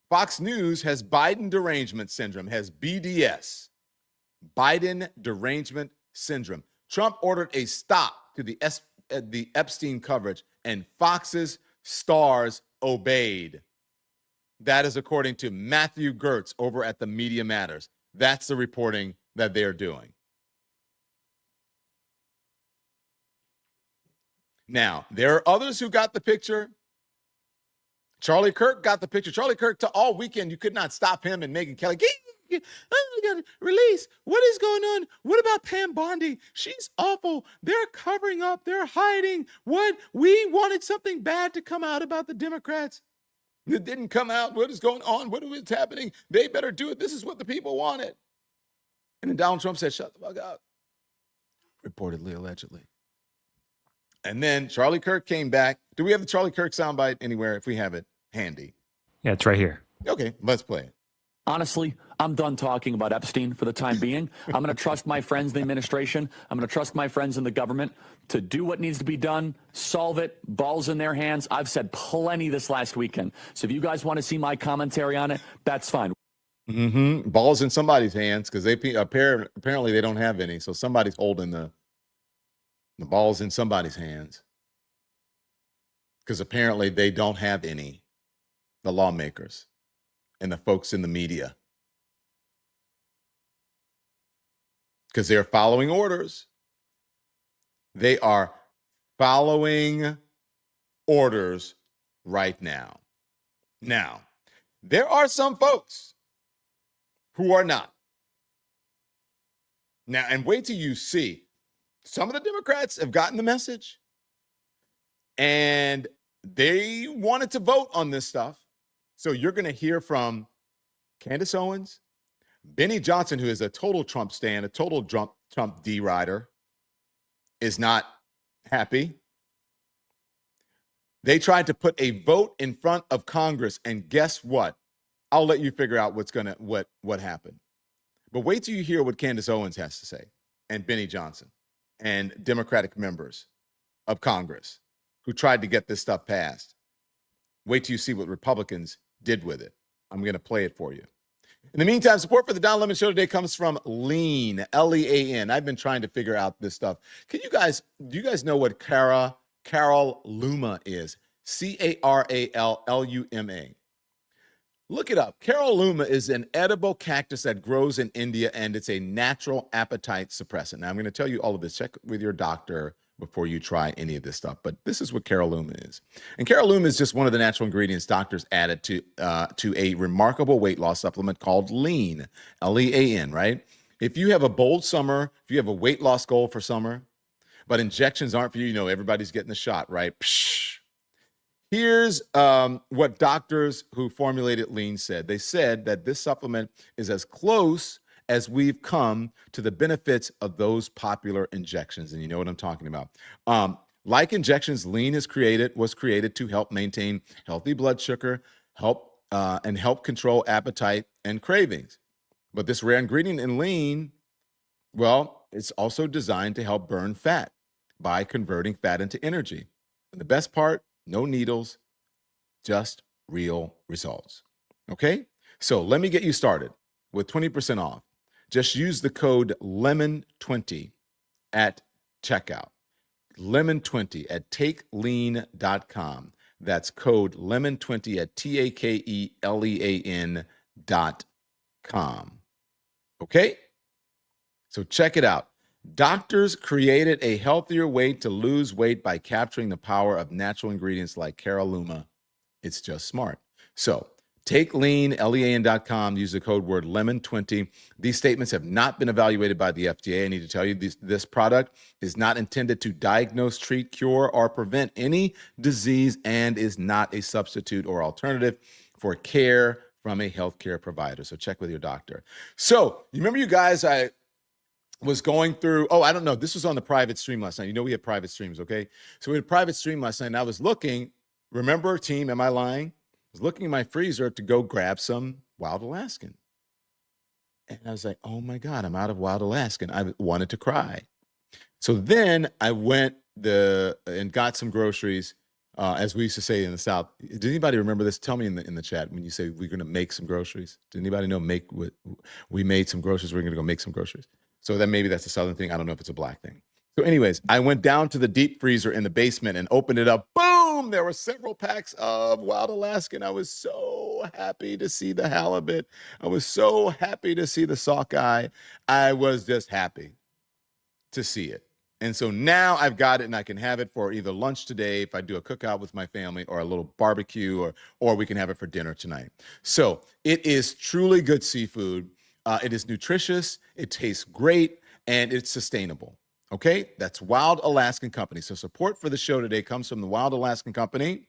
Fox News has Biden derangement syndrome, has BDS, Biden derangement syndrome. Trump ordered a stop to the Epstein coverage, and Fox's stars obeyed. That is according to Matthew Gertz over at the Media Matters. That's the reporting that they're doing. Now, there are others who got the picture. Charlie Kirk got the picture. Charlie Kirk, all weekend, you could not stop him and Megyn Kelly. Oh, we got to release. What is going on? What about Pam Bondi? She's awful. They're covering up. They're hiding. What? We wanted something bad to come out about the Democrats. It didn't come out. What is going on? What is happening? They better do it. This is what the people wanted. And then Donald Trump said, shut the fuck up. Reportedly, allegedly. And then Charlie Kirk came back. Do we have the Charlie Kirk soundbite anywhere? If we have it handy. Yeah, it's right here. Okay, let's play it. Honestly, I'm done talking about Epstein for the time being. I'm going to trust my friends in the administration. I'm going to trust my friends in the government to do what needs to be done, solve it, balls in their hands. I've said plenty this last weekend. So if you guys want to see my commentary on it, that's fine. Balls in somebody's hands because they apparently they don't have any. So somebody's holding the balls in somebody's hands because apparently they don't have any, the lawmakers and the folks in the media, because they're following orders. They are following orders right now. Now, there are some folks who are not. Now, and wait till you see. Some of the Democrats have gotten the message and they wanted to vote on this stuff. So you're going to hear from Candace Owens, Benny Johnson, who is a total Trump stan, a total Trump D-rider, is not happy. They tried to put a vote in front of Congress, and guess what? I'll let you figure out what happened. But wait till you hear what Candace Owens has to say, and Benny Johnson, and Democratic members of Congress who tried to get this stuff passed. Wait till you see what Republicans did with it. I'm going to play it for you. In the meantime, support for the Don Lemon Show today comes from Lean, L-E-A-N. I've been trying to figure out this stuff. Do you guys know what Carol Luma is? C-A-R-A-L-L-U-M-A. Look it up. Carol Luma is an edible cactus that grows in India, and it's a natural appetite suppressant. Now, I'm going to tell you all of this. Check with your doctor before you try any of this stuff. But this is what Carol Luma is. And Carol Luma is just one of the natural ingredients doctors added to a remarkable weight loss supplement called Lean, L-E-A-N, right? If you have a bold summer, if you have a weight loss goal for summer, but injections aren't for you, everybody's getting the shot, right? Psh. Here's what doctors who formulated Lean said. They said that this supplement is as close as we've come to the benefits of those popular injections. And you know what I'm talking about. Like injections, Lean was created to help maintain healthy blood sugar, help control appetite and cravings. But this rare ingredient in Lean, well, it's also designed to help burn fat by converting fat into energy. And the best part, no needles, just real results. Okay? So let me get you started with 20% off. Just use the code LEMON20 at checkout. LEMON20 at takelean.com. That's code LEMON20 at TAKELEAN.com. Okay? So check it out. Doctors created a healthier way to lose weight by capturing the power of natural ingredients like Carol Luma. It's just smart. So take lean, LEAN.com, use the code word LEMON20. These statements have not been evaluated by the FDA. I need to tell you, this product is not intended to diagnose, treat, cure, or prevent any disease and is not a substitute or alternative for care from a healthcare provider. So check with your doctor. So you remember, you guys, I was going through, I don't know, this was on the private stream last night. We have private streams, okay? So we had a private stream last night, and I was looking, remember, team, am I lying? I was looking in my freezer to go grab some Wild Alaskan. And I was like, oh my God, I'm out of Wild Alaskan. I wanted to cry. So then I went and got some groceries, as we used to say in the South. Did anybody remember this? Tell me in the chat when you say we're going to make some groceries. Did anybody know we made some groceries? We're going to go make some groceries. So then maybe that's a Southern thing. I don't know if it's a Black thing. So anyways, I went down to the deep freezer in the basement and opened it up. Boom! There were several packs of Wild Alaskan. I was so happy to see the halibut. I was so happy to see the sockeye. I was just happy to see it. And so now I've got it, and I can have it for either lunch today if I do a cookout with my family, or a little barbecue, or we can have it for dinner tonight. So it is truly good seafood. It is nutritious, it tastes great, and it's sustainable. Okay, that's Wild Alaskan Company. So support for the show today comes from the Wild Alaskan Company.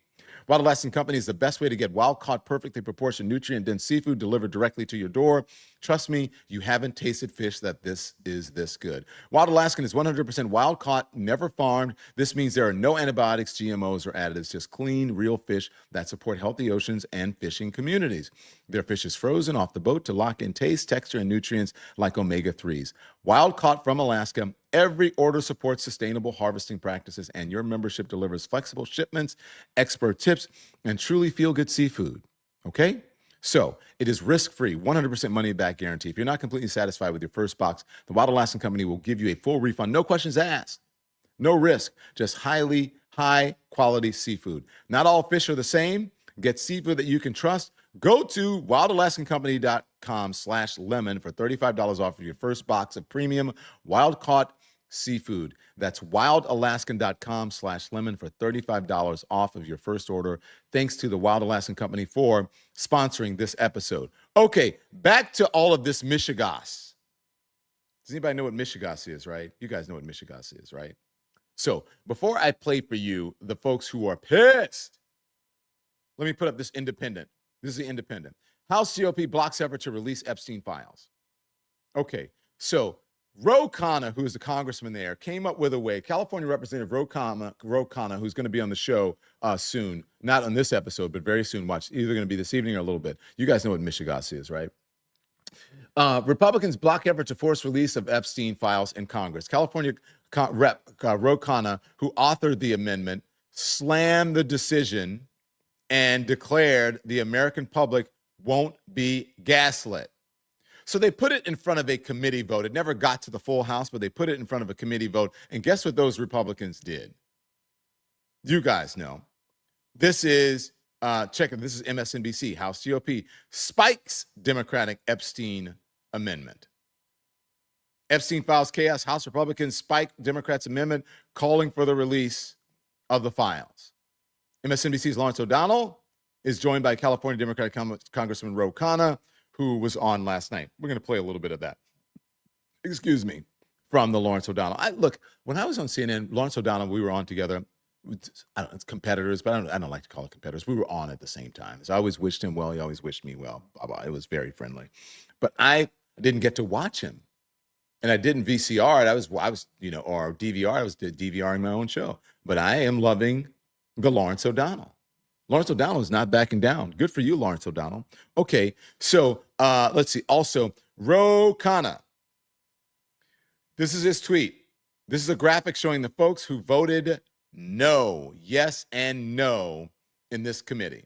Wild Alaskan Company is the best way to get wild-caught, perfectly proportioned, nutrient-dense seafood delivered directly to your door. Trust me, you haven't tasted fish that this is this good. Wild Alaskan is 100% wild-caught, never farmed. This means there are no antibiotics, GMOs, or additives, just clean, real fish that support healthy oceans and fishing communities. Their fish is frozen off the boat to lock in taste, texture, and nutrients like omega-3s. Wild-caught from Alaska. Every order supports sustainable harvesting practices, and your membership delivers flexible shipments, expert tips, and truly feel-good seafood. Okay? So it is risk-free, 100% money-back guarantee. If you're not completely satisfied with your first box, the Wild Alaskan Company will give you a full refund, no questions asked, no risk, just highly high-quality seafood. Not all fish are the same. Get seafood that you can trust. Go to wildalaskancompany.com/lemon for $35 off of your first box of premium wild-caught seafood. That's wildalaskan.com/lemon for $35 off of your first order. Thanks to the Wild Alaskan Company for sponsoring this episode. Okay, back to all of this Michigas. Does anybody know what Michigas is, right? You guys know what Michigas is, right? So before I play for you the folks who are pissed, let me put up this Independent. This is the Independent. House GOP blocks effort to release Epstein files. Okay, so Ro Khanna, who is the congressman there, came up with a way. California Representative Ro Khanna, who's going to be on the show soon, not on this episode, but very soon. Watch, either going to be this evening or a little bit. You guys know what Michigas is, right? Republicans block effort to force release of Epstein files in Congress. California Rep Ro Khanna, who authored the amendment, slammed the decision and declared the American public won't be gaslit. So they put it in front of a committee vote. It never got to the full House, but they put it in front of a committee vote. And guess what those Republicans did? You guys know. This is, check it, this is MSNBC, House GOP, spikes Democratic Epstein amendment. Epstein files chaos, House Republicans spike Democrats' amendment calling for the release of the files. MSNBC's Lawrence O'Donnell is joined by California Democratic Congressman Ro Khanna, who was on last night. We're going to play a little bit of that. Excuse me, from the Lawrence O'Donnell. Look, when I was on CNN, Lawrence O'Donnell, we were on together. I don't know, it's competitors, but I don't like to call it competitors. We were on at the same time. So I always wished him well. He always wished me well. It was very friendly. But I didn't get to watch him. And I didn't VCR it. I was, or DVR. I was DVRing my own show. But I am loving the Lawrence O'Donnell. Lawrence O'Donnell is not backing down. Good for you, Lawrence O'Donnell. Okay, so let's see. Also, Ro Khanna. This is his tweet. This is a graphic showing the folks who voted no, yes and no in this committee.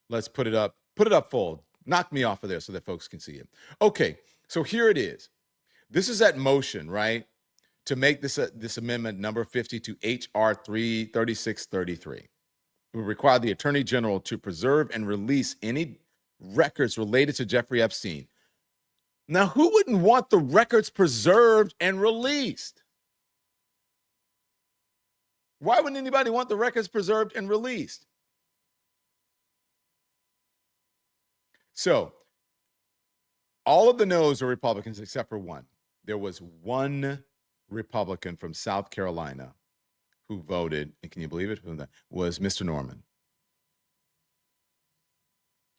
Let's put it up. Put it up full. Knock me off of there so that folks can see it. Okay, so here it is. This is that motion, right, to make this amendment number 50 to H.R. 3633. It would require the Attorney General to preserve and release any records related to Jeffrey Epstein. Now, who wouldn't want the records preserved and released? Why wouldn't anybody want the records preserved and released? So, all of the no's are Republicans except for one. There was one Republican from South Carolina who voted, and can you believe it? Was Mr. Norman.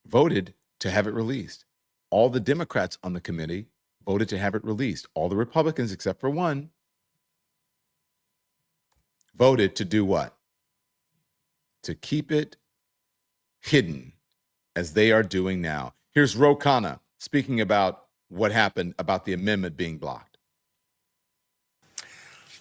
Voted to have it released. All the Democrats on the committee voted to have it released. All the Republicans, except for one, voted to do what? To keep it hidden, as they are doing now. Here's Ro Khanna speaking about what happened about the amendment being blocked.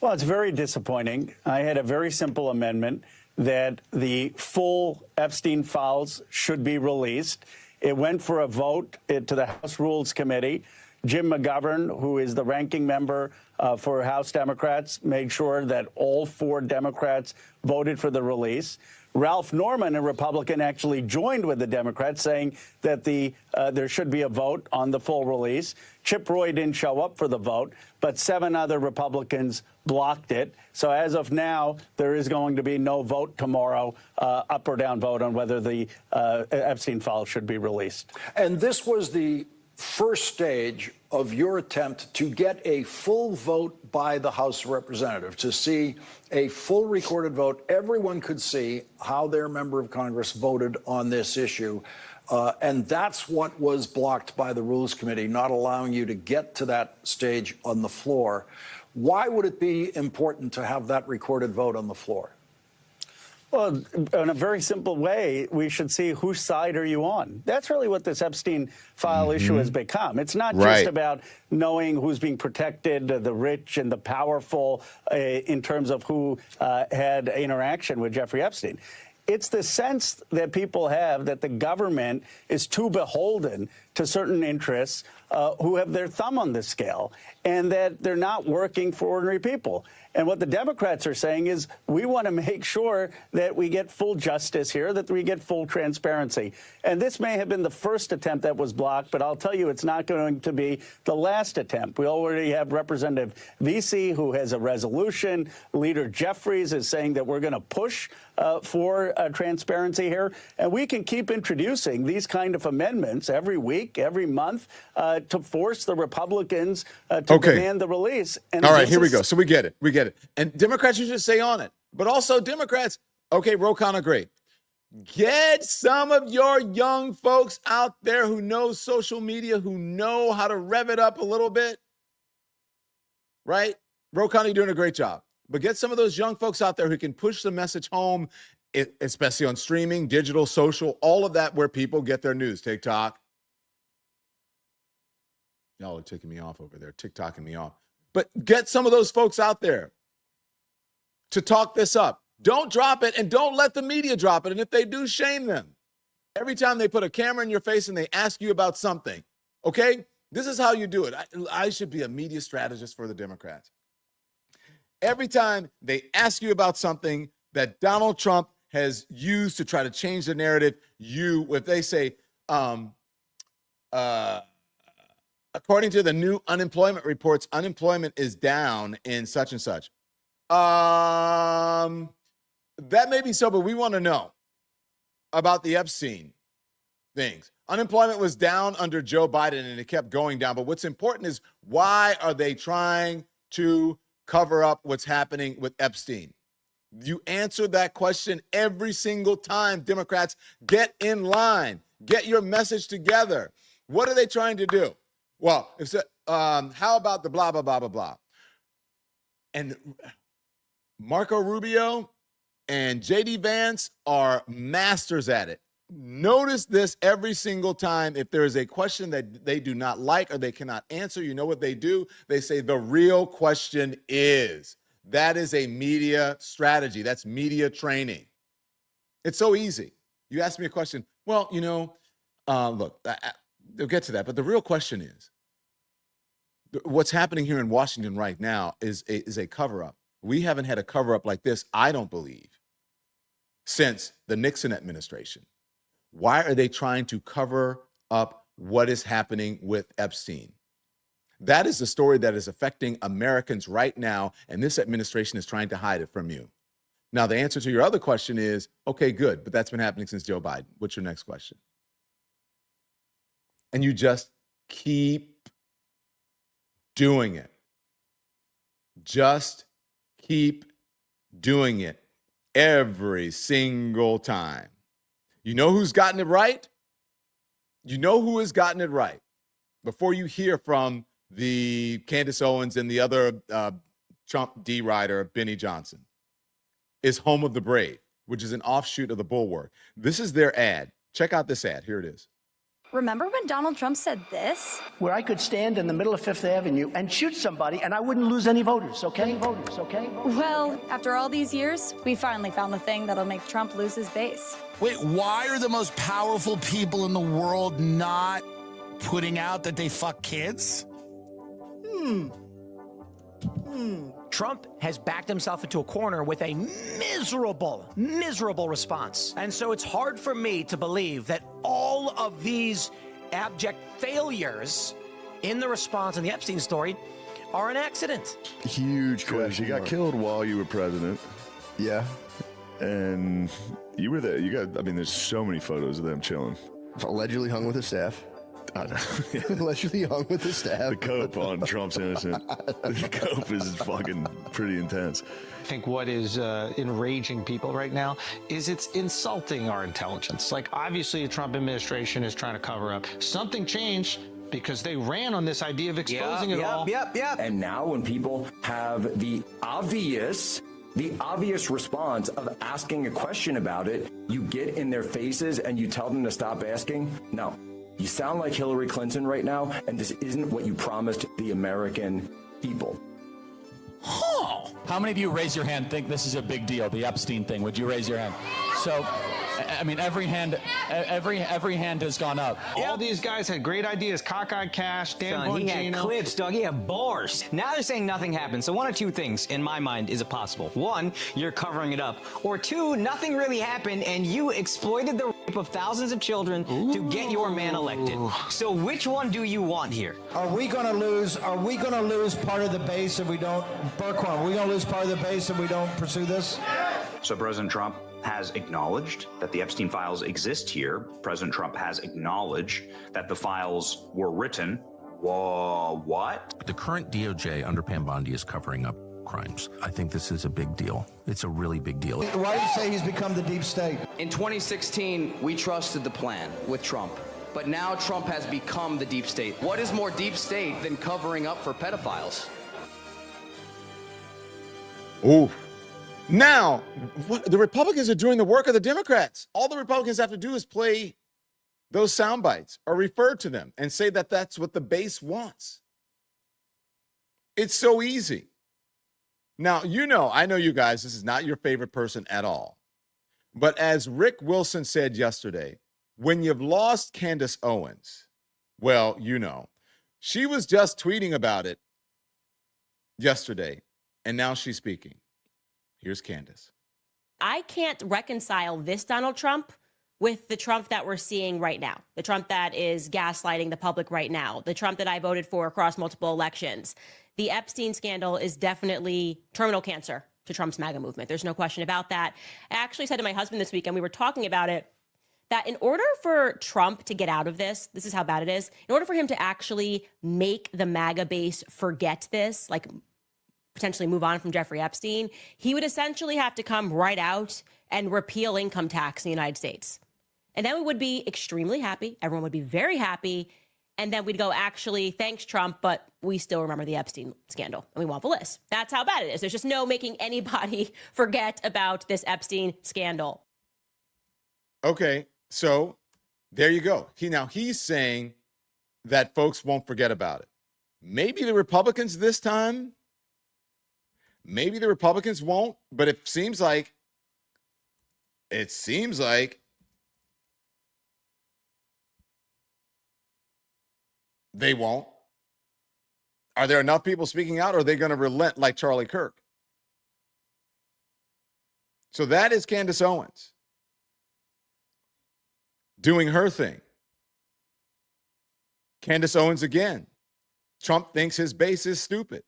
Well, it's very disappointing. I had a very simple amendment that the full Epstein files should be released. It went for a vote to the House Rules Committee. Jim McGovern, who is the ranking member for House Democrats, made sure that all 4 Democrats voted for the release. Ralph Norman, a Republican, actually joined with the Democrats, saying that there should be a vote on the full release. Chip Roy didn't show up for the vote, but 7 other Republicans blocked it. So as of now, there is going to be no vote tomorrow, up or down vote on whether the Epstein files should be released. And this was the first stage of your attempt to get a full vote by the House of Representatives, to see a full recorded vote. Everyone could see how their member of Congress voted on this issue. And that's what was blocked by the Rules Committee, not allowing you to get to that stage on the floor. Why would it be important to have that recorded vote on the floor? Well, in a very simple way, we should see whose side are you on. That's really what this Epstein file issue has become. It's not just about knowing who's being protected, the rich and the powerful, in terms of who had interaction with Jeffrey Epstein. It's the sense that people have that the government is too beholden to certain interests who have their thumb on the scale, and that they're not working for ordinary people. And what the Democrats are saying is we want to make sure that we get full justice here, that we get full transparency. And this may have been the first attempt that was blocked, but I'll tell you it's not going to be the last attempt. We already have Representative Vesey, who has a resolution. Leader Jeffries is saying that we're going to push for transparency here. And we can keep introducing these kind of amendments every week, every month, to force the Republicans to demand the release. And all right, here we go. So we get it. We get it. And Democrats, you should stay on it. But also Democrats, okay, Ro Khanna, great. Get some of your young folks out there who know social media, who know how to rev it up a little bit, right? Ro Khanna, you're doing a great job. But get some of those young folks out there who can push the message home, especially on streaming, digital, social, all of that where people get their news. TikTok. Y'all are ticking me off over there, TikToking me off. But get some of those folks out there to talk this up. Don't drop it, and don't let the media drop it. And if they do, shame them. Every time they put a camera in your face and they ask you about something, okay? This is how you do it. I should be a media strategist for the Democrats. Every time they ask you about something that Donald Trump has used to try to change the narrative, if they say, according to the new unemployment reports, unemployment is down in such and such. That may be so, but we want to know about the Epstein things. Unemployment was down under Joe Biden, and it kept going down. But what's important is, why are they trying to cover up what's happening with Epstein? You answer that question every single time. Democrats, get in line. Get your message together. What are they trying to do? Well, how about the blah, blah, blah, blah, blah? And Marco Rubio and J.D. Vance are masters at it. Notice this every single time. If there is a question that they do not like or they cannot answer, you know what they do? They say the real question is. That is a media strategy. That's media training. It's so easy. You ask me a question. Well, look, they'll get to that. But the real question is, what's happening here in Washington right now is a cover-up. We haven't had a cover-up like this, I don't believe, since the Nixon administration. Why are they trying to cover up what is happening with Epstein? That is the story that is affecting Americans right now, and this administration is trying to hide it from you. Now, the answer to your other question is, okay, good, but that's been happening since Joe Biden. What's your next question? And you just keep doing it. Just keep doing it every single time. You know who's gotten it right? You know who has gotten it right. Before you hear from the Candace Owens and the other Trump D-rider, Benny Johnson, is Home of the Brave, which is an offshoot of the Bulwark. This is their ad. Check out this ad. Here it is. Remember when Donald Trump said this? Where I could stand in the middle of Fifth Avenue and shoot somebody and I wouldn't lose any voters, okay? Well, after all these years, we finally found the thing that'll make Trump lose his base. Wait, why are the most powerful people in the world not putting out that they fuck kids? Trump has backed himself into a corner with a miserable response. And so it's hard for me to believe that all of these abject failures in the response in the Epstein story are an accident. Huge question. He got killed while you were president. Yeah. And you were there. There's so many photos of them chilling. Allegedly hung with his staff. Allegedly hung with the staff. The cope on Trump's innocent. The cope is fucking pretty intense. I think what is enraging people right now is it's insulting our intelligence. Like, obviously, the Trump administration is trying to cover up. Something changed because they ran on this idea of exposing it all. And now when people have the obvious response of asking a question about it, you get in their faces and you tell them to stop asking? No. You sound like Hillary Clinton right now, and this isn't what you promised the American people. Huh. How many of you raise your hand think this is a big deal, the Epstein thing? Would you raise your hand? So, I mean, every hand has gone up. All these guys had great ideas. Cockeyed Cash, Dan Bongino. He had clips, Doug. He had bars. Now they're saying nothing happened. So one of two things, in my mind, is it possible. One, you're covering it up. Or two, nothing really happened, and you exploited the rape of thousands of children to get your man elected. So which one do you want here? Are we going to lose? Are we going to lose part of the base if we don't? Burkhart, are we going to lose part of the base if we don't pursue this? So President Trump has acknowledged that the Epstein files exist here. President Trump has acknowledged that the files were written. Whoa, what? The current DOJ under Pam Bondi is covering up crimes. I think this is a big deal. It's a really big deal. Why do you say he's become the deep state? In 2016, we trusted the plan with Trump. But now Trump has become the deep state. What is more deep state than covering up for pedophiles? Ooh. Now, the Republicans are doing the work of the Democrats. All the Republicans have to do is play those sound bites or refer to them and say that that's what the base wants. It's so easy. Now, I know you guys, this is not your favorite person at all. But as Rick Wilson said yesterday, when you've lost Candace Owens, well, she was just tweeting about it yesterday, and now she's speaking. Here's Candace. I can't reconcile this Donald Trump with the Trump that we're seeing right now, the Trump that is gaslighting the public right now, the Trump that I voted for across multiple elections. The Epstein scandal is definitely terminal cancer to Trump's MAGA movement. There's no question about that. I actually said to my husband this week, and we were talking about it, that in order for Trump to get out of this is how bad it is, in order for him to actually make the MAGA base forget this, like potentially move on from Jeffrey Epstein, he would essentially have to come right out and repeal income tax in the United States. And then we would be extremely happy. Everyone would be very happy. And then we'd go, actually, thanks, Trump, but we still remember the Epstein scandal and we want the list. That's how bad it is. There's just no making anybody forget about this Epstein scandal. Okay, so there you go. He's saying that folks won't forget about it. Maybe the Republicans this time, maybe the Republicans won't, but it seems like they won't. Are there enough people speaking out, or are they going to relent like Charlie Kirk? So that is Candace Owens doing her thing. Candace Owens again. Trump thinks his base is stupid.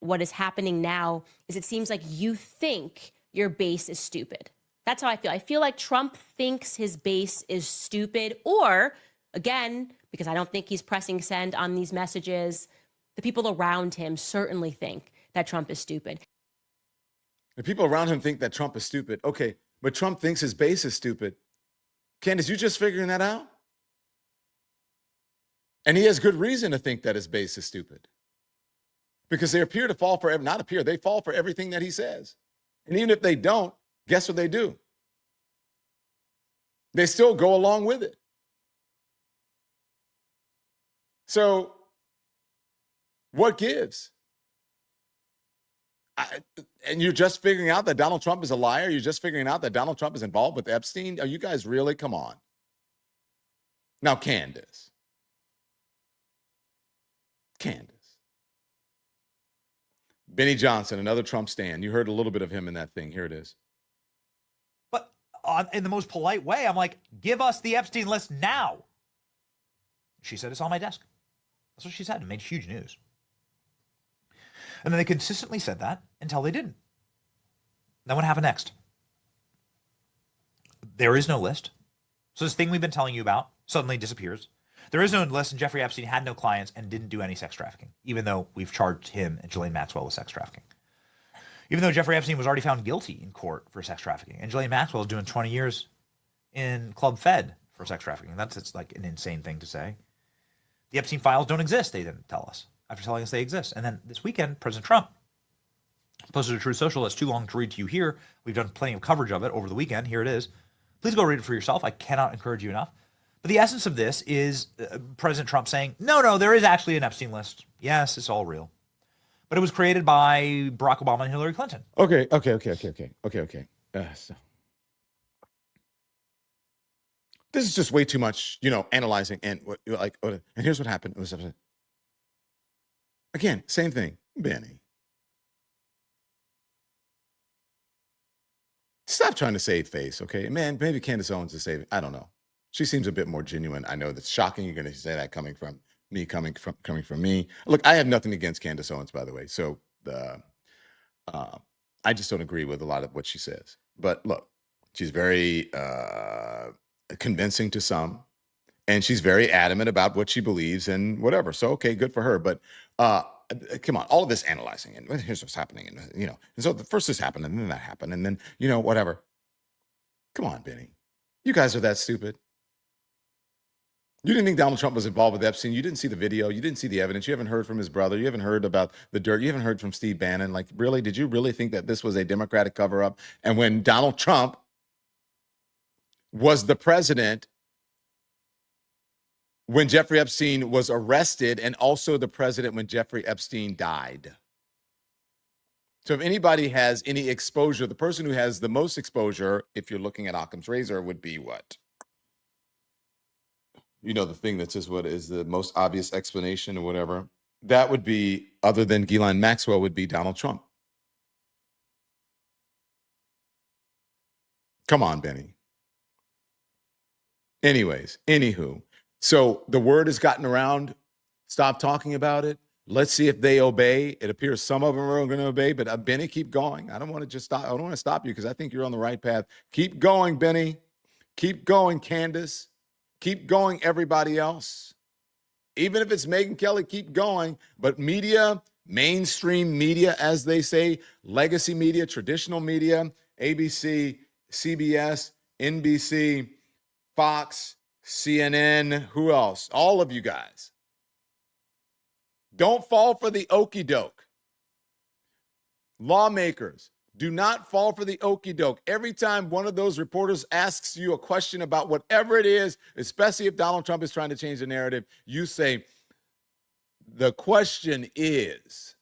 What is happening now is it seems like you think your base is stupid. That's how I feel. I feel like Trump thinks his base is stupid, or again, because I don't think he's pressing send on these messages, the people around him certainly think that Trump is stupid. The people around him think that Trump is stupid. Okay, but Trump thinks his base is stupid. Candace, you just figuring that out? And he has good reason to think that his base is stupid. Because they appear to fall for, they fall for everything that he says. And even if they don't, guess what they do? They still go along with it. So, what gives? And you're just figuring out that Donald Trump is a liar? You're just figuring out that Donald Trump is involved with Epstein? Are you guys really? Come on. Now, Candace. Benny Johnson, another Trump stan. You heard a little bit of him in that thing. Here it is. But in the most polite way, I'm like, give us the Epstein list now. She said, it's on my desk. That's what she said. It made huge news. And then they consistently said that until they didn't. Then what happened next? There is no list. So this thing we've been telling you about suddenly disappears. There is no list, and Jeffrey Epstein had no clients and didn't do any sex trafficking, even though we've charged him and Ghislaine Maxwell with sex trafficking. Even though Jeffrey Epstein was already found guilty in court for sex trafficking, and Ghislaine Maxwell is doing 20 years in Club Fed for sex trafficking. It's like an insane thing to say. The Epstein files don't exist, they didn't tell us, after telling us they exist. And then this weekend, President Trump posted a Truth Social that's too long to read to you here. We've done plenty of coverage of it over the weekend. Here it is. Please go read it for yourself. I cannot encourage you enough. But the essence of this is President Trump saying, no, there is actually an Epstein list. Yes, it's all real. But it was created by Barack Obama and Hillary Clinton. Okay. So. This is just way too much, analyzing and and here's what happened. It was again, same thing, Benny. Stop trying to save face, okay? Man, maybe Candace Owens is saving. I don't know. She seems a bit more genuine. I know that's shocking. You're going to say that coming from me. Look, I have nothing against Candace Owens, by the way. So I just don't agree with a lot of what she says. But look, she's very convincing to some, and she's very adamant about what she believes and whatever. So okay, good for her. But come on, all of this analyzing and here's what's happening, and so the first this happened, and then that happened, and then whatever. Come on, Benny, you guys are that stupid. You didn't think Donald Trump was involved with Epstein. You didn't see the video. You didn't see the evidence. You haven't heard from his brother. You haven't heard about the dirt. You haven't heard from Steve Bannon. Like, really, did you really think that this was a Democratic cover-up? And when Donald Trump was the president, when Jeffrey Epstein was arrested, and also the president when Jeffrey Epstein died. So if anybody has any exposure, the person who has the most exposure, if you're looking at Occam's razor, would be what? The thing that says what is the most obvious explanation or whatever. That would be, other than Ghislaine Maxwell, would be Donald Trump. Come on, Benny. Anyways, anywho. So the word has gotten around. Stop talking about it. Let's see if they obey. It appears some of them are going to obey, but Benny, keep going. I don't want to just stop. I don't want to stop you because I think you're on the right path. Keep going, Benny. Keep going, Candace. Keep going, everybody else. Even if it's Megyn Kelly, keep going. But media, mainstream media, as they say, legacy media, traditional media, ABC, CBS, NBC, Fox, CNN, who else? All of you guys. Don't fall for the okie doke. Lawmakers, do not fall for the okie doke. Every time one of those reporters asks you a question about whatever it is, especially if Donald Trump is trying to change the narrative, you say, the question is,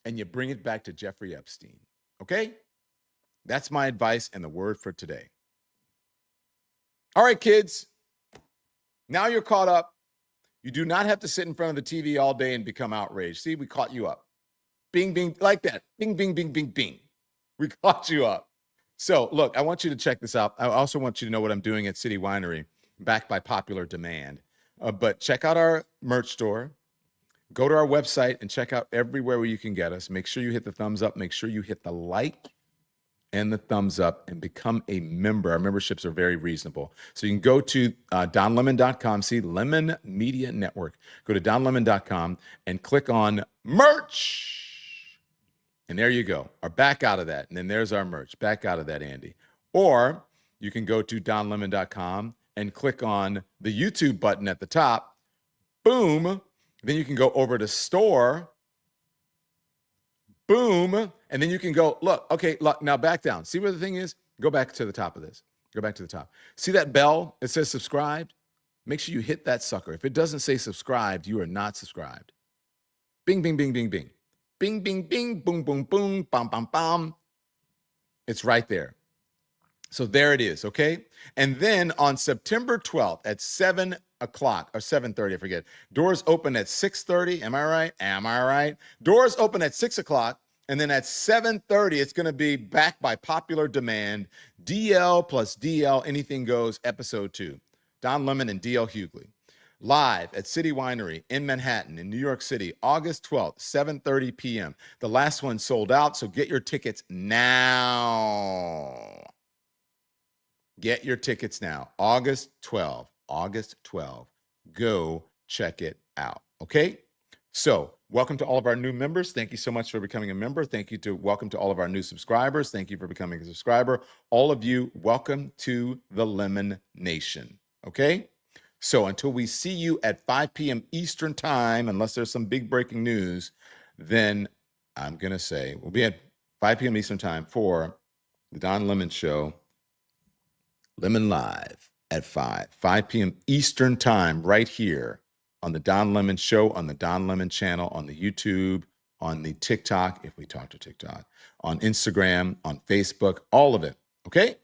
and you bring it back to Jeffrey Epstein. Okay? That's my advice and the word for today. All right, kids. Now you're caught up. You do not have to sit in front of the TV all day and become outraged. See, we caught you up. Bing, bing, like that. Bing, bing, bing, bing, bing. We caught you up. So, look, I want you to check this out. I also want you to know what I'm doing at City Winery, backed by popular demand. But check out our merch store. Go to our website and check out everywhere where you can get us. Make sure you hit the thumbs up. Make sure you hit the like and the thumbs up and become a member. Our memberships are very reasonable. So you can go to donlemon.com, see Lemon Media Network. Go to donlemon.com and click on merch. And there you go. Or back out of that. And then there's our merch. Back out of that, Andy. Or you can go to donlemon.com and click on the YouTube button at the top. Boom. Then you can go over to store. Boom. And then you can go, look, okay, look, now back down. See where the thing is? Go back to the top of this. Go back to the top. See that bell? It says subscribed. Make sure you hit that sucker. If it doesn't say subscribed, you are not subscribed. Bing, bing, bing, bing, bing. Bing, bing, bing, boom, boom, boom, bam, bam, bam. It's right there. So there it is, okay? And then on September 12th at 7 o'clock or 7:30, I forget. Doors open at 6:30. Am I right? Am I right? Doors open at 6 o'clock. And then at 7:30, it's going to be backed by popular demand. DL plus DL, Anything Goes, episode 2. Don Lemon and DL Hughley. Live at City Winery in Manhattan, in New York City, August 12th, 7:30 p.m. The last one sold out, so get your tickets now. Get your tickets now. August 12th, August 12th. Go check it out. Okay? So, welcome to all of our new members. Thank you so much for becoming a member. Welcome to all of our new subscribers. Thank you for becoming a subscriber. All of you, welcome to the Lemon Nation. Okay? So, until we see you at 5 p.m. Eastern Time, unless there's some big breaking news, then I'm going to say we'll be at 5 p.m. Eastern Time for the Don Lemon Show, Lemon Live at 5 p.m. Eastern Time, right here on the Don Lemon Show, on the Don Lemon channel, on the YouTube, on the TikTok, if we talk to TikTok, on Instagram, on Facebook, all of it. Okay?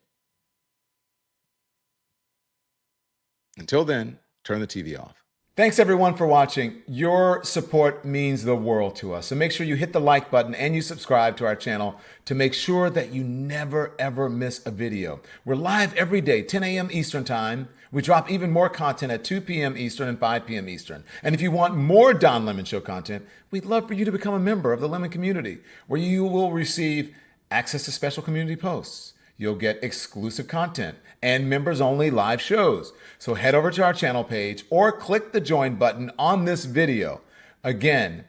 Until then, turn the TV off. Thanks everyone for watching. Your support means the world to us. So make sure you hit the like button and you subscribe to our channel to make sure that you never ever miss a video. We're live every day, 10 a.m. Eastern Time. We drop even more content at 2 p.m. Eastern and 5 p.m. Eastern. And if you want more Don Lemon Show content, we'd love for you to become a member of the Lemon community, where you will receive access to special community posts. You'll get exclusive content and members-only live shows. So head over to our channel page or click the join button on this video. Again,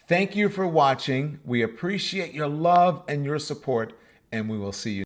thank you for watching. We appreciate your love and your support, and we will see you